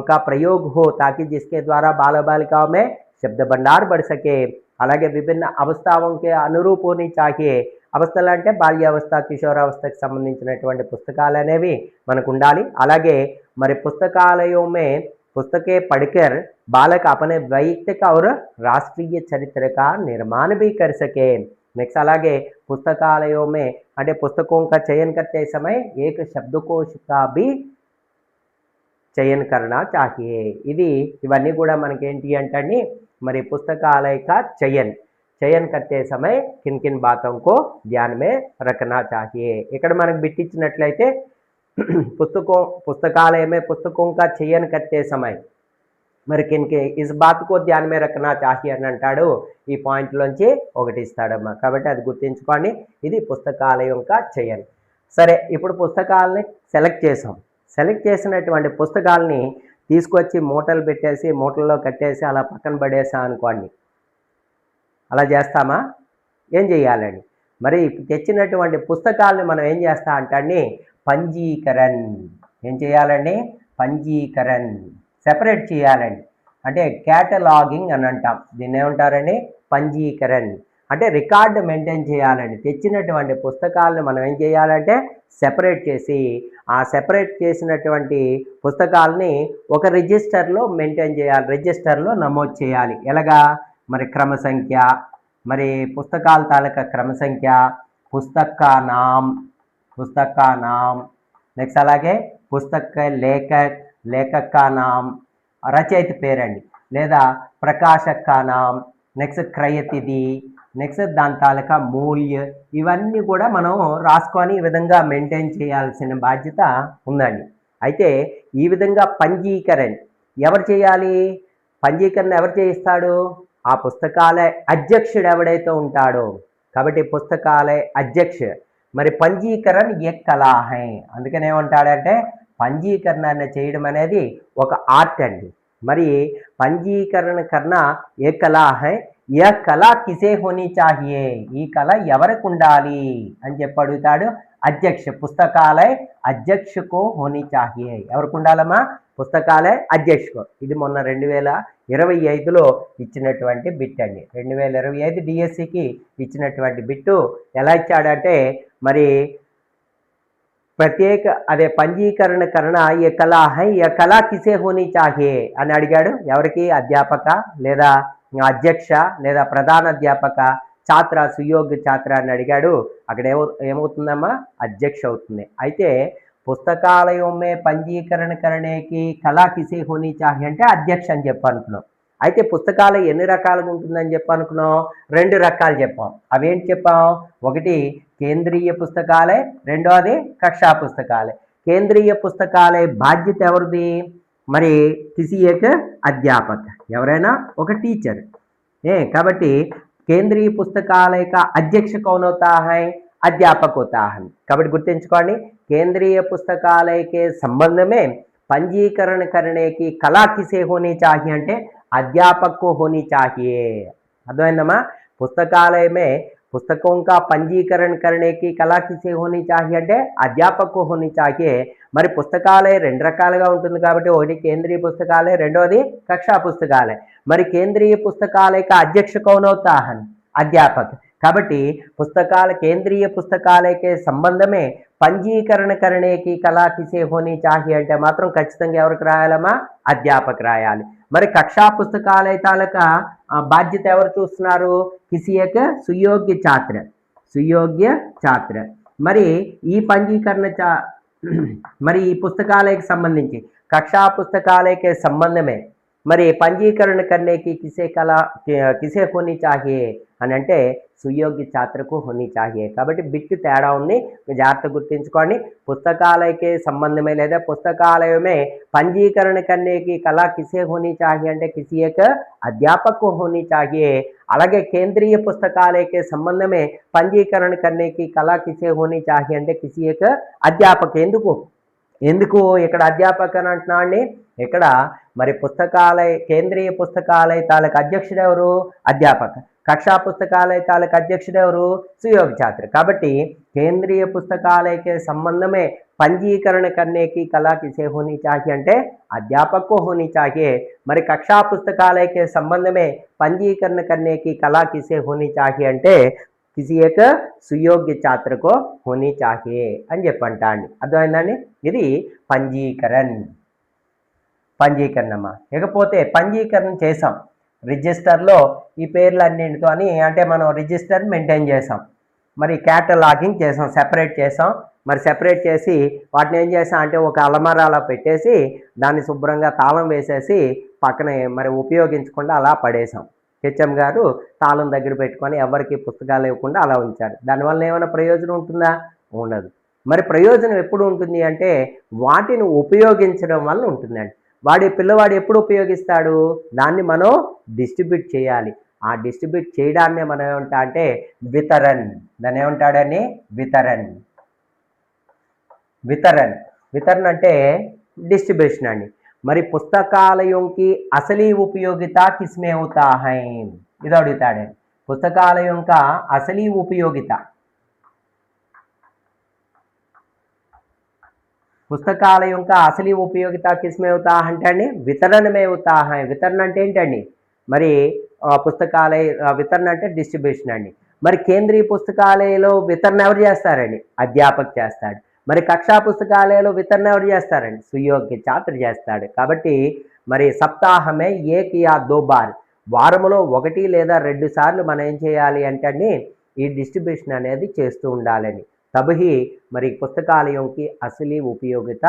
का प्रयोग हो ताकि जिसके द्वारा बाल बालिकाओं में शब्द भंडार बढ़ सके। అలాగే విభిన్న అవస్థాओं के अनुरूप होनी चाहिए। అవస్థలు అంటే బాల్యావస్థ కిషోరావస్థకి సంబంధించినటువంటి పుస్తకాలు అనేవి మనకు ఉండాలి। అలాగే మరి పుస్తకాలयों में पुस्तकें पढ़कर बालक अपने वैयक्तिक और राष्ट्रीय चरित्र का निर्माण भी कर सके। नेक्स्ट అలాగే पुस्तकालयों में అంటే पुस्तकों का चयन करते समय एक शब्दकोश का भी चयन करना चाहिए। ఇది ఇవన్నీ కూడా మనకి ఏంటి అంటే మరి पुस्तकालय का चयन करते समय किन किन बातों को ध्यान में रखना चाहिए। ఇక్కడ మనకు బిట్టిచ్చినట్లయితే पुस्तकालय में पुस्तकों का चयन करते समय మరి కిన్కి ఇస్ బాత్ కో ధ్యాన్ మే రఖనా చాహియే అని అంటాడు। ఈ పాయింట్లోంచి ఒకటి ఇస్తాడమ్మా, కాబట్టి అది గుర్తుంచుకోండి। ఇది పుస్తకాలయం కా చయన్। సరే, ఇప్పుడు పుస్తకాలని సెలెక్ట్ చేసినటువంటి పుస్తకాలని తీసుకొచ్చి మూటలు పెట్టేసి మూటల్లో కట్టేసి అలా పక్కన పడేసా అనుకోండి, అలా చేస్తామా? ఏం చేయాలండి? మరి తెచ్చినటువంటి పుస్తకాలని మనం ఏం చేస్తా అంటే పంజీకరణ్, ఏం చేయాలండి? పంజీకరణ్ సెపరేట్ చేయాలండి, అంటే క్యాటలాగింగ్ అని అంటాం। దీన్ని ఏమంటారండి? పంజీకరణ్ అంటే రికార్డు మెయింటైన్ చేయాలండి। తెచ్చినటువంటి పుస్తకాలను మనం ఏం చేయాలంటే సెపరేట్ చేసి ఆ సెపరేట్ చేసినటువంటి పుస్తకాలని ఒక రిజిస్టర్లో మెయింటైన్ చేయాలి, రిజిస్టర్లో నమోదు చేయాలి। ఎలాగా? మరి క్రమ సంఖ్య, మరి పుస్తకాల తాలూకా క్రమ సంఖ్య, పుస్తక్ కా నామ్, నెక్స్ట్ అలాగే పుస్తక్ లేఖక్ కా నామ్, రచయిత పేరండి, లేదా ప్రకాశక్ కా నామ్, నెక్స్ట్ క్రయ తిథి, నెక్స్ట్ దాని తాలూకా మూల్య, ఇవన్నీ కూడా మనం రాసుకొని ఈ విధంగా మెయింటైన్ చేయాల్సిన బాధ్యత ఉందండి। అయితే ఈ విధంగా పంజీకరణ ఎవరు చేయాలి? పంజీకరణ ఎవరు చేయిస్తాడు? ఆ పుస్తకాలయ అధ్యక్షుడు ఎవడైతే ఉంటాడో, కాబట్టి పుస్తకాలయ అధ్యక్ష మరి పంజీకరణ ఏ కళా హై, అందుకని ఏమంటాడంటే పంజీకరణ చేయడం అనేది ఒక ఆర్ట్ అండి। మరి పంజీకరణ కన్నా ఏ కళా హై, ఏ కళ కిసే హోనీ చాహియే, ఈ కళ ఎవరికి ఉండాలి అని చెప్పి అడుగుతాడు అధ్యక్ష। పుస్తకాలయ అధ్యక్షకు హోనీ చాహియే, ఎవరికి ఉండాలమ్మా? పుస్తకాలయ అధ్యక్షకు। ఇది మొన్న 2025లో ఇచ్చినటువంటి బిట్ అండి। 2025 డిఎస్సికి ఇచ్చినటువంటి బిట్టు ఎలా ఇచ్చాడంటే మరి ప్రత్యేక అదే పంజీకరణ కరణ ఏ కళా హై, ఏ కళా కిసే హోనీ చాహియే అని అడిగాడు। ఎవరికి? అధ్యాపక లేదా అధ్యక్ష లేదా ప్రధాన అధ్యాపక, ఛాత్ర సుయోగ్య ఛాత్ర అని అడిగాడు। అక్కడ ఏమవుతుందమ్మా? అధ్యక్ష అవుతుంది। అయితే పుస్తకాలయం మే పంజీకరణ కరణేకి కళా కిసే హోనీ చాహియే అంటే అధ్యక్ష అని చెప్పనుకున్నాం। అయితే పుస్తకాలయం ఎన్ని రకాలుగా ఉంటుందని చెప్పనుకున్నాం? 2 రకాలు చెప్పాం। అవేంటి చెప్పాం? ఒకటి కేంద్రీయ పుస్తకాలయ, రెండోది కక్షా పుస్తకాలయ। కేంద్రీయ పుస్తకాలయ బాధ్యత ఎవరిది? మరి కిసి ఏక అధ్యాపక, ఎవరైనా ఒక టీచర్। కాబట్టి కేంద్రీయ పుస్తకాలయ కా అధ్యక్ష కౌన్ హోతా హై? अध्यापक होता है। కాబట్టి గుర్తుంచుకోండి, केंद्रीय पुस्तकालय के संबंध में पंजीकरण करने की कला किसे होनी चाहिए అంటే अध्यापक को होनी चाहिए। అర్థమైందమ్మా? पुस्तकालय में पुस्तकों का पंजीकरण करने की कला किसे होनी चाहिए అంటే अध्यापक को होनी चाहिए। మరి పుస్తకాలయ 2 రకాలుగా ఉంటుంది కాబట్టి ఒకటి కేంద్రీయ పుస్తకాలయ, రెండోది కక్షా పుస్తకాలయ। మరి కేంద్రీయ పుస్తకాలయ का अध्यक्ष कौन होता है? अध्यापक। కాబట్టి పుస్తకాల కేంద్రీయ పుస్తకాలయకే సంబంధమే పంజీకరణ కరణేకి కళా కిసే హోనీ చాహియే అంటే మాత్రం ఖచ్చితంగా ఎవరికి రాయాలమ్మా? అధ్యాపక రాయాలి। మరి కక్షా పుస్తకాలయ తాలూకా బాధ్యత ఎవరు చూస్తున్నారు? కిసి ఏక సుయోగ్య ఛాత్ర। మరి ఈ పంజీకరణ మరి ఈ పుస్తకాలయకి సంబంధించి కక్షా పుస్తకాలయకే సంబంధమే మరి పంజీకరణ కర్నేకి కిసే హోనీ చాహియే అని అంటే సుయోగ్య ఛాత్రకు హోనీ చాహియే। కాబట్టి బిట్ తేడా ఉంది, జాగ్రత్త గుర్తుంచుకోండి। పుస్తకాలయకే సంబంధమే లేదా పుస్తకాలయమే పంజీకరణ కర్నేకి కళా కిసే హోనీ చాహియే అంటే కిసి ఏక అధ్యాపక్ को होनी चाहिए। అలాగే కేంద్రీయ పుస్తకాలయకే సంబంధమే పంజీకరణ కర్నేకి కళా కిసే హోనీ చాహియే అంటే కిసి ఏక అధ్యాపక్। ఎందుకు ఇక్కడ అధ్యాపక అని అంటున్నా అండి? ఇక్కడ మరి పుస్తకాలయ కేంద్రీయ పుస్తకాలయ తాలూకు అధ్యక్షుడు ఎవరు? అధ్యాపక। కక్షా పుస్తకాలయ తాలూకు అధ్యక్షుడు ఎవరు? సుయోగ్య ఛాత్ర। కాబట్టి కేంద్రీయ పుస్తకాలయకే సంబంధమే पंजीकरण करने की कला किसे होनी चाहिए అంటే अध्यापक को होनी चाहिए। మరి कक्षा पुस्तकालय के संबंध में पंजीकरण करने की कला किसे होनी चाहिए అంటే किसी एक सुयोग्य छात्र को होनी चाहिए అని చెప్పంటా అండి। అర్థమైందండి? ఇది పంజీకరణమా। ఇకపోతే పంజీకరణ చేసాం రిజిస్టర్లో ఈ పేర్లన్నింటితో అని అంటే మనం రిజిస్టర్ మెయింటైన్ చేసాం, మరి క్యాటలాగింగ్ చేసాం, సెపరేట్ చేసాం। మరి సెపరేట్ చేసి వాటిని ఏం చేసాం అంటే ఒక అలమారాలో పెట్టేసి దాన్ని శుభ్రంగా తాళం వేసేసి పక్కనే మరి ఉపయోగించకుండా అలా పడేసాం। హెచ్ఎం గారు తాళం దగ్గర పెట్టుకొని ఎవరికి పుస్తకాలు ఇవ్వకుండా అలా ఉంచారు। దానివల్ల ఏమైనా ప్రయోజనం ఉంటుందా? ఉండదు। మరి ప్రయోజనం ఎప్పుడు ఉంటుంది అంటే వాటిని ఉపయోగించడం వల్ల ఉంటుందండి। పిల్లవాడు ఎప్పుడు ఉపయోగిస్తాడు? దాన్ని మనం డిస్ట్రిబ్యూట్ చేయాలి। ఆ డిస్ట్రిబ్యూట్ చేయడాన్నే మనం ఏమంటా అంటే వితరన్, దాన్ని ఏమంటాడని వితరన్ అంటే డిస్ట్రిబ్యూషన్ అండి। మరి పుస్తకాలయం की असली उपयोगिता किसमें होता है ఇది అడుగుతాడండి। పుస్తకాలయం का असली उपयोगिता పుస్తకాలయం का असली उपयोगिता किसमें होता है అంటే అండి వితరణ में होता है। వితరణ అంటే ఏంటండి? మరి పుస్తకాలయ వితరణ అంటే డిస్ట్రిబ్యూషన్ అండి। మరి కేంద్రీయ పుస్తకాలయంలో వితరణ ఎవరు చేస్తారండి? అధ్యాపక చేస్తాడు। మరి కక్షా పుస్తకాలయంలో వితరణ ఎవరు చేస్తారండి? సుయోగ్య ఛాత్ర చేస్తాడు। కాబట్టి మరి సప్తాహమే ఏక్ యా దో బార్, వారములో 1 లేదా 2 సార్లు మనం ఏం చేయాలి అంటే అండి ఈ డిస్ట్రిబ్యూషన్ అనేది చేస్తూ ఉండాలని। తబహి మరి పుస్తకాలయంకి అసలీ ఉపయోగిత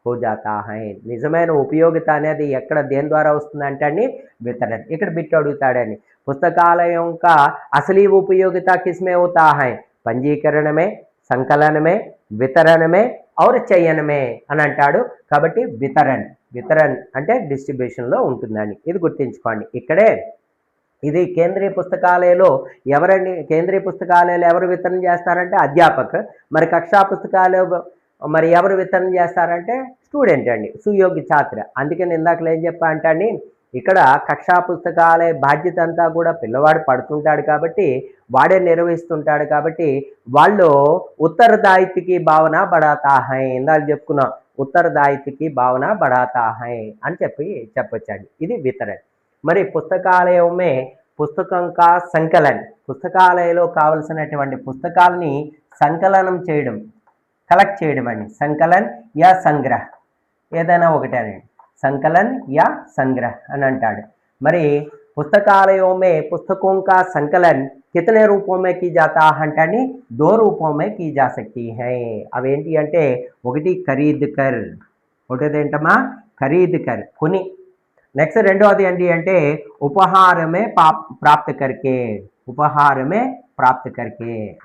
हो जाता है। నిజమైన ఉపయోగిత అనేది ఎక్కడ దేని ద్వారా వస్తుందంటే అండి వితరణ। ఇక్కడ బిట్ అడుగుతాడని పుస్తకాలయం का असली उपयोगिता किसमें होता है? पंजीकरण में, संकलन में, वितरण में और चयन में అని అంటాడు। కాబట్టి వితరణ అంటే డిస్ట్రిబ్యూషన్లో ఉంటుందండి, ఇది గుర్తుంచుకోండి। ఇక్కడే ఇది కేంద్రీయ పుస్తకాలయంలో ఎవరు వితరణ చేస్తారంటే అధ్యాపక, మరి కక్షా పుస్తకాలయం మరి ఎవరు వితరణ చేస్తారంటే స్టూడెంట్ అండి, సుయోగ్య ఛాత్ర। అందుకని ఇందాకలో ఏం చెప్పా అంటే అండి ఇక్కడ కక్షా పుస్తకాలయ బాధ్యత అంతా కూడా పిల్లవాడు పడుతుంటాడు కాబట్టి వాడే నిర్వహిస్తుంటాడు కాబట్టి వాళ్ళు ఉత్తరదాయిత్వకి భావన బడాతా హై, ఇందాక చెప్పుకున్నాం ఉత్తరదాయిత్వకి భావన బడాతా హై అని చెప్పొచ్చండి। ఇది వితరణ। మరి పుస్తకాలయమే పుస్తకం కా సంకలన్, పుస్తకాలయంలో కావలసినటువంటి పుస్తకాలని సంకలనం చేయడం, కలెక్ట్ చేయడం అండి। సంకలన్ యా సంగ్రహ్ ఏదైనా ఒకటేనండి, సంకలన్ యా సంగ్రహ్ అని అంటాడు। మరి पुस्तकालयों में पुस्तकों का संकलन कितने रूपों में की जाता है అంటే 2 रूपों में की जा सकती है। అవేంటి అంటే ఒకటి ఖరీద్ కర్, ఒకటేంటమ్మా ఖరీద్ కర్ కొని, నెక్స్ట్ రెండోది ఏంటి అంటే ఉపహారమే ప్రాప్త కర్కే,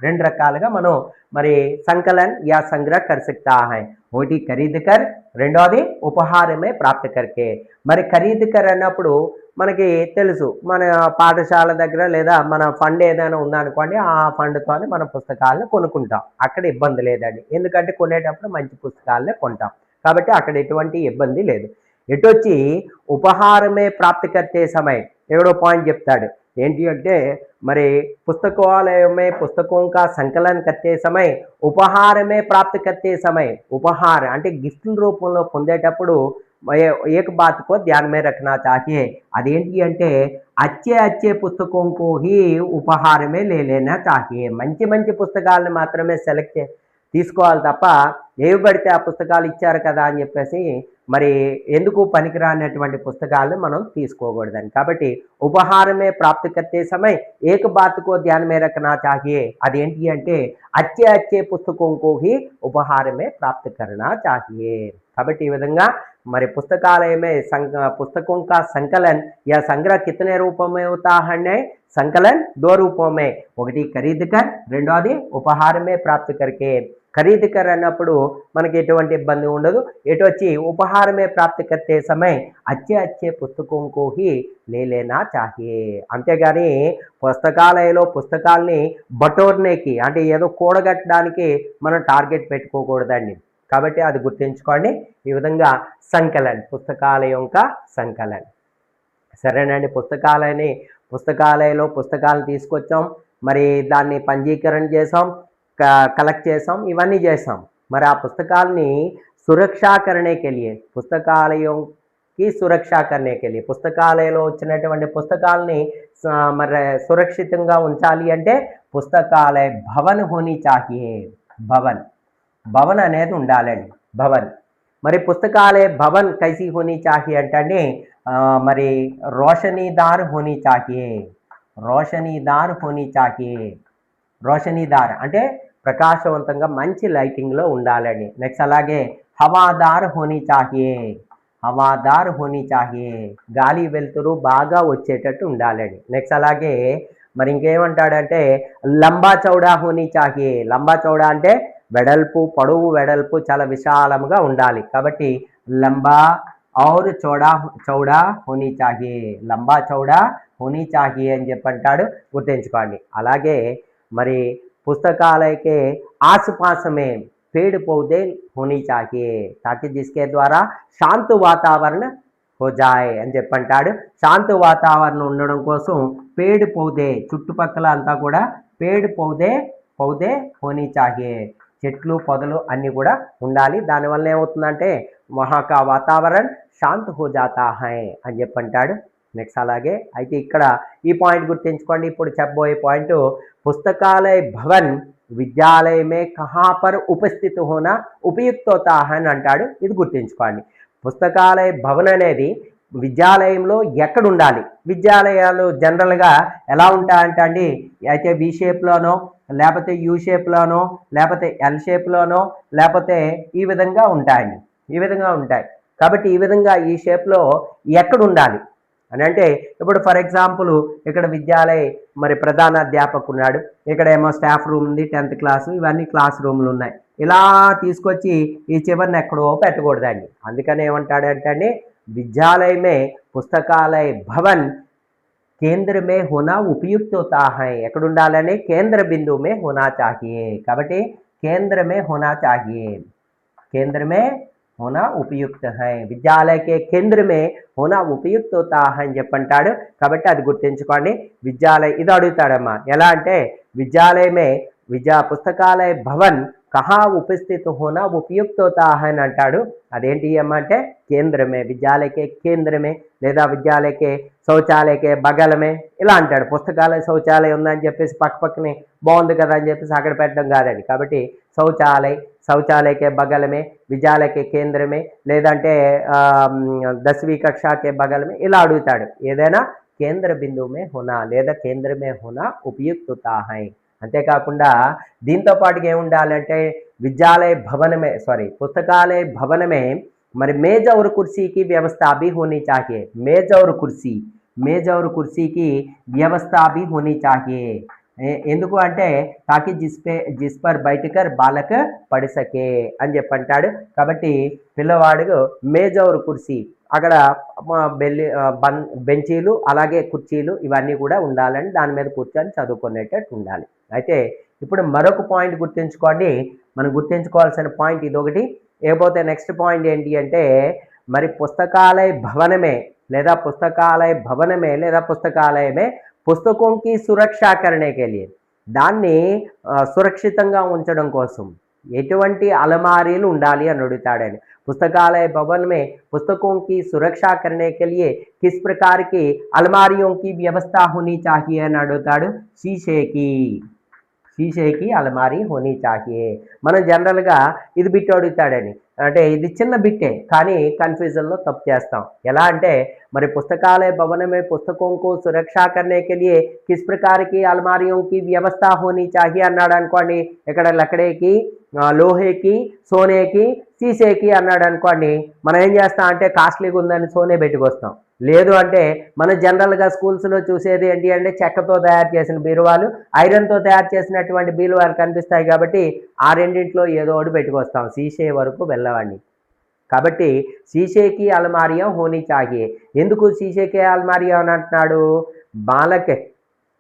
రెండు రకాలుగా మనం మరి సంకలన్ యా సంగ్రహ కర్ సక్తా హై। ఒకటి ఖరీద్ కర్, రెండోది ఉపహారమే ప్రాప్త కర్కే। మరి ఖరీద్ కర్ అన్నప్పుడు మనకి తెలుసు మన పాఠశాల దగ్గర లేదా మన ఫండ్ ఏదైనా ఉందనుకోండి ఆ ఫండ్తోనే మన పుస్తకాలను కొనుక్కుంటాం, అక్కడ ఇబ్బంది లేదండి, ఎందుకంటే కొనేటప్పుడు మంచి పుస్తకాలనే కొంటాం కాబట్టి అక్కడ ఎటువంటి ఇబ్బంది లేదు। ఎటొచ్చి ఉపహారమే ప్రాప్తి కర్తే సమయం ఏడో పాయింట్ చెప్తాడు ఏంటి అంటే మరి పుస్తకాలయమే పుస్తకం కా సంకలన కర్తే సమయం ఉపహారమే ప్రాప్తి కర్తే సమయం, ఉపహారం అంటే గిఫ్ట్ల రూపంలో పొందేటప్పుడు एक बात को ध्यान में रखना चाहिए, అదేంటి అంటే अच्छे पुस्तकों को ही उपहार में ले लेना चाहिए। మంచి పుస్తకాలను మాత్రమే సెలెక్ట్ తీసుకోవాలి తప్ప ఏవి పడితే ఆ పుస్తకాలు ఇచ్చారు కదా అని చెప్పేసి మరి ఎందుకు పనికిరానటువంటి పుస్తకాలను మనం తీసుకోకూడదని। కాబట్టి ఉపహారమే ప్రాప్తి కర్తే సమయం ఏక బాత్ కో ధ్యాన్ మే రఖనా చాహియే, అదేంటి అంటే अच्छे पुस्तकों को ही उपहार में प्राप्त करना चाहिए। కాబట్టి ఈ విధంగా మరి పుస్తకాలయమే पुस्तकों का संकलन या संग्रह कितने रूपों में होता है? संकलन 2 रूपों में, ఒకటి ఖరీద్ కర్, రెండోది ఉపహార మే ప్రాప్తి కర్కే। ఖరీద్ కర్ అన్నప్పుడు మనకి ఎటువంటి ఇబ్బంది ఉండదు, ఎటు వచ్చి ఉపహార మే ప్రాప్తి కర్తే సమయం अच्छे पुस्तकों को ही ले लेना चाहिए। అంతేగాని పుస్తకాలయంలో పుస్తకాలని బటోర్నేకి అంటే ఏదో కూడగట్టడానికి మనం టార్గెట్ పెట్టుకోకూడదండి, కాబట్టి అది గుర్తుంచుకోండి। ఈ విధంగా సంకలన్ పుస్తకాలయం కా సంకలన్, సరేనండి। పుస్తకాలయంలో పుస్తకాలను తీసుకొచ్చాం, మరి దాన్ని పంజీకరణ చేసాం, కలెక్ట్ చేసాం, ఇవన్నీ చేసాం। మరి ఆ పుస్తకాల్ని సురక్షా करने के लिए పుస్తకాలయం की सुरक्षा करने के लिए పుస్తకాలయంలో వచ్చినటువంటి పుస్తకాలని మరి సురక్షితంగా ఉంచాలి అంటే పుస్తకాలయ భవన్ హోనీ చాహియే భవన్ భవన్ అనేది ఉండాలండి భవన్ మరి పుస్తకాలయ భవన్ కైసీ హోనీ చాహియే అంటే మరి రోషనీదార్ హోనీ చాహియే రోషనీదార్ హోనీ చాహియే రోషనీదార్ అంటే ప్రకాశవంతంగా మంచి లైటింగ్లో ఉండాలండి నెక్స్ట్ అలాగే హవాదార్ హోనీ చాహియే హవాదార్ హోనీ చాహియే గాలి వెలుతురు బాగా వచ్చేటట్టు ఉండాలండి నెక్స్ట్ అలాగే మరి ఇంకేమంటాడంటే లంబా చౌడా హోనీ చాహియే లంబా చౌడా అంటే వెడల్పు పొడవు వెడల్పు చాలా విశాలముగా ఉండాలి కాబట్టి లంబా और చౌడా చౌడా హోనీ చాహియే లంబా చౌడా హోనీ చాహియే అని చెప్పంటాడు గుర్తుంచుకోండి అలాగే మరి పుస్తకాలయకే आसपास में पेड़ पौधे होनी चाहिए ताकि जिसके द्वारा शांत वातावरण हो जाए అని చెప్పంటాడు శాంత వాతావరణం ఉండడం కోసం పేడ్ పౌదే చుట్టుపక్కల అంతా కూడా పేడ్ పౌదే పౌదే హోనీ చాహియే చెట్లు పొదలు అన్నీ కూడా ఉండాలి దానివల్ల ఏమవుతుందంటే వహాకా వాతావరణ్ శాంత్ హో జాతా హై అని చెప్పంటాడు నెక్స్ట్ అలాగే అయితే ఇక్కడ ఈ పాయింట్ గుర్తుంచుకోండి ఇప్పుడు చెప్పబోయే పాయింట్ పుస్తకాలయ భవన్ విద్యాలయ మే కహా పర్ ఉపస్థిత హోనా ఉపయుక్త హోతా హై అని అంటాడు ఇది గుర్తుంచుకోండి పుస్తకాలయ భవన్ అనేది విద్యాలయంలో ఎక్కడ ఉండాలి విద్యాలయాలు జనరల్గా ఎలా ఉంటాయంటే అండి అయితే వి షేప్లోనో లేకపోతే యూ షేప్లోనో లేకపోతే ఎల్ షేప్లోనో లేకపోతే ఈ విధంగా ఉంటాయండి ఈ విధంగా ఉంటాయి కాబట్టి ఈ విధంగా ఈ షేప్లో ఎక్కడ ఉండాలి అని అంటే ఇప్పుడు ఫర్ ఎగ్జాంపుల్ ఇక్కడ విద్యాలయ మరి ప్రధాన అధ్యాపకుడు ఉన్నాడు ఇక్కడ ఏమో స్టాఫ్ రూమ్ ఉంది 10th క్లాసు ఇవన్నీ క్లాస్ రూమ్లు ఉన్నాయి ఇలా తీసుకొచ్చి ఈ చివరిని ఎక్కడో పెట్టకూడదండి అందుకని ఏమంటాడంటే అండి విద్యాలయమే పుస్తకాలయ భవన్ కేంద్ర మే హోనా ఉపయుక్త హోతా హై ఎక్కడ ఉండాలని కేంద్ర బిందువు మే హోనా చాహియే కాబట్టి కేంద్ర మే హోనా చాహియే కేంద్ర మే होना उपयुक्त है विद्यालय के केंद्र में होना उपयुक्त होता है అని చెప్పంటాడు కాబట్టి అది గుర్తుంచుకోండి విద్యాలయ ఇది అడుగుతాడమ్మా ఎలా అంటే విద్యాలయమే విద్యా పుస్తకాలయ భవన్ కహా ఉపస్థిత హోనా ఉపయుక్త होता है అని అంటాడు అదేంటి అమ్మా అంటే కేంద్రమే విద్యాలయకే కేంద్రమే లేదా విద్యాలయకే శౌచాలయకే బగలమే ఇలా అంటాడు పుస్తకాలయ శౌచాలయం ఉందని చెప్పేసి పక్కనే బాగుంది కదా అని చెప్పేసి అక్కడ పెట్టడం కాదండి కాబట్టి శౌచాలయ शौचालय के बगल में विद्यालय के केंद्र में లేదంటే 10वीं कक्षा के बगल में ఇలా అడుగుతాడు ఏదైనా కేంద్ర బిందువు మే హోనా లేదా కేంద్ర మే హోనా ఉపయుక్త హోతా హై అంతేకాకుండా దీంతో పాటుగా ఏముండాలంటే విద్యాలయ భవన మే పుస్తకాలయ భవన మే మరి మేజ్ और कुर्सी की व्यवस्था भी होनी चाहिए मेज और कुर्सी की व्यवस्था भी होनी चाहिए ఎందుకు అంటే తాకి జిస్ పర్ బైఠకర్ బాలక పడి సకే అని చెప్పంటాడు కాబట్టి పిల్లవాడు మేజ్ और కుర్సీ అక్కడ బెంచీలు అలాగే కుర్చీలు ఇవన్నీ కూడా ఉండాలని దాని మీద కూర్చొని చదువుకునేటట్టు ఉండాలి అయితే ఇప్పుడు మరొక పాయింట్ గుర్తుంచుకోండి మనం గుర్తుంచుకోవాల్సిన పాయింట్ ఇదొకటి ఏపోతే నెక్స్ట్ పాయింట్ ఏంటి అంటే మరి పుస్తకాలయ భవనమే లేదా పుస్తకాలయమే పుస్తకం కి సురక్షా करने के लिए దాన్ని సురక్షితంగా ఉంచడం కోసం ఎటువంటి అలమారీలు ఉండాలి అని అడుగుతాడని पुस्तकालय भवन में पुस्तकों की सुरक्षा करने के लिए किस प्रकार की अलमारियों की व्यवस्था होनी चाहिए అని అడుగుతాడు షీషేకి అలమారీ హోనీ చాహియే మనం జనరల్గా ఇది బిట్ అడుగుతాడని అంటే ఇది చిన్న బిట్టే కానీ కన్ఫ్యూజన్లో తప్పు చేస్తాం ఎలా అంటే మరి పుస్తకాలయ భवन में पुस्तकों को सुरक्षा करने के लिए किस प्रकार की अलमारियों की व्यवस्था होनी चाहिए అన్నాడు అనుకోండి ఇక్కడ లకడేకి లోహేకి సోనేకి సీసేకి అన్నాడు అనుకోండి మనం ఏం చేస్తాం అంటే కాస్ట్లీగా ఉందని సోనే పెట్టుకొస్తాం లేదు అంటే మన జనరల్గా స్కూల్స్లో చూసేది ఏంటి అంటే చెక్కతో తయారు చేసిన బీరువాలు ఐరన్తో తయారు చేసినటువంటి బీరువాలు కనిపిస్తాయి కాబట్టి ఆ రెండింటిలో ఏదో ఒకటి పెట్టుకొస్తాం సీసే వరకు వెళ్ళవండి కాబట్టి సీసేకి అల్మారియా హోనీ చాహియే ఎందుకు సీసేకి అల్మారియా అని అంటున్నాడు బాలకే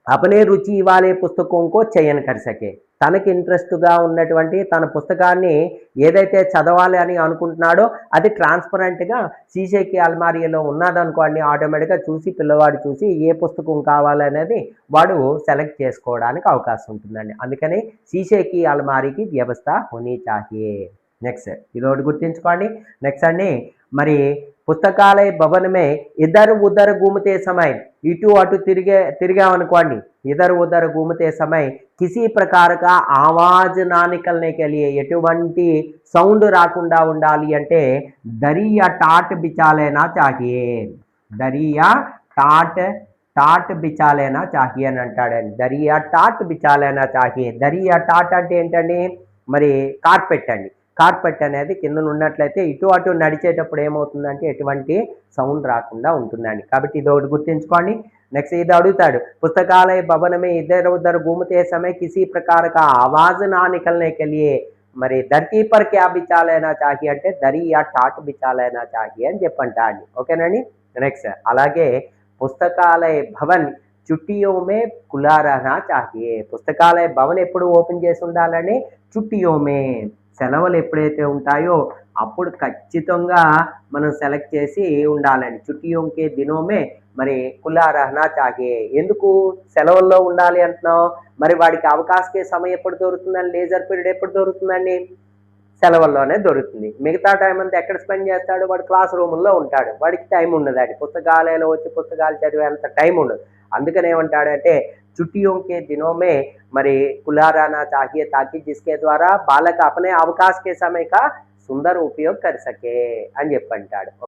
अपने रुचि वाले पुस्तकों को चयन कर सके తనకి ఇంట్రెస్ట్గా ఉన్నటువంటి తన పుస్తకాన్ని ఏదైతే చదవాలి అని అనుకుంటున్నాడో అది ట్రాన్స్పరెంట్గా సీసేకి అల్మారియాలో ఉన్నదనుకోండి ఆటోమేటిక్గా చూసి పిల్లవాడు చూసి ఏ పుస్తకం కావాలనేది వాడు సెలెక్ట్ చేసుకోవడానికి అవకాశం ఉంటుందండి అందుకని సీసేకి అల్మారీకి వ్యవస్థ హోనీ చాహియే నెక్స్ట్ ఇదొకటి గుర్తుంచుకోండి. నెక్స్ట్ అండి మరి పుస్తకాలయ భవన్ మే ఇधर उधर घूमते समय ఇటు అటు తిరిగామనుకోండి, इधर उधर घूमते समय किसी प्रकार का आवाज ना निकलने के लिए ఎటువంటి సౌండ్ రాకుండా ఉండాలి అంటే దరి యా టాట్ బిచా లేనా చాహియే. దరి యా టాట్ టాట్ బిచా లేనా చాహియే అని అంటాడండి. దరి యా టాట్ బిచా లేనా చాహియే. దరి యా టాట్ అంటే ఏంటండి, మరి కార్పెట్ అండి. కార్పెట్ అనేది కింద ఉన్నట్లయితే ఇటు అటు నడిచేటప్పుడు ఏమవుతుందంటే ఎటువంటి సౌండ్ రాకుండా ఉంటుందండి. కాబట్టి ఇది ఒకటి గుర్తుంచుకోండి. నెక్స్ట్ ఇది అడుగుతాడు, పుస్తకాలయ భवन में इधर उधर घूमते समय किसी प्रकार का आवाज ना निकलने के लिए మరి ధర్తీ పర్ క్యా బిచా లేనా చాహియే అంటే దరి యా టాట్ బిచా లేనా చాహియే అని చెప్పంటా అండి. ఓకేనండి. నెక్స్ట్ అలాగే పుస్తకాలయ భవన్ చుట్టియో మే ఖులా రహనా చాహియే. పుస్తకాలయ భవన్ ఎప్పుడు ఓపెన్ చేసి ఉండాలని, చుట్టియో మే సెలవులు ఎప్పుడైతే ఉంటాయో అప్పుడు ఖచ్చితంగా మనం సెలెక్ట్ చేసి ఉండాలండి. చుట్టియోంకే దినోమే మరి ఖులా రహనా చాహియే. ఎందుకు సెలవుల్లో ఉండాలి అంటున్నావు, మరి వాడికి అవకాశకే సమయం ఎప్పుడు దొరుకుతుందండి, లేజర్ పీరియడ్ ఎప్పుడు దొరుకుతుందండి, సెలవుల్లోనే దొరుకుతుంది. మిగతా టైం అంతా ఎక్కడ స్పెండ్ చేస్తాడు, వాడు క్లాస్ రూముల్లో ఉంటాడు, వాడికి టైం ఉండదండి. పుస్తకాలయంలో వచ్చి పుస్తకాలు చదివేంత టైం ఉండదు. అందుకని ఏమంటాడంటే छुट्टियों के दिनों में मरे खुला रहना चाहिए ताकि जिसके द्वारा बालक अपने अवकाश के समय का सुंदर उपयोग कर सके అని చెప్పంటాడు.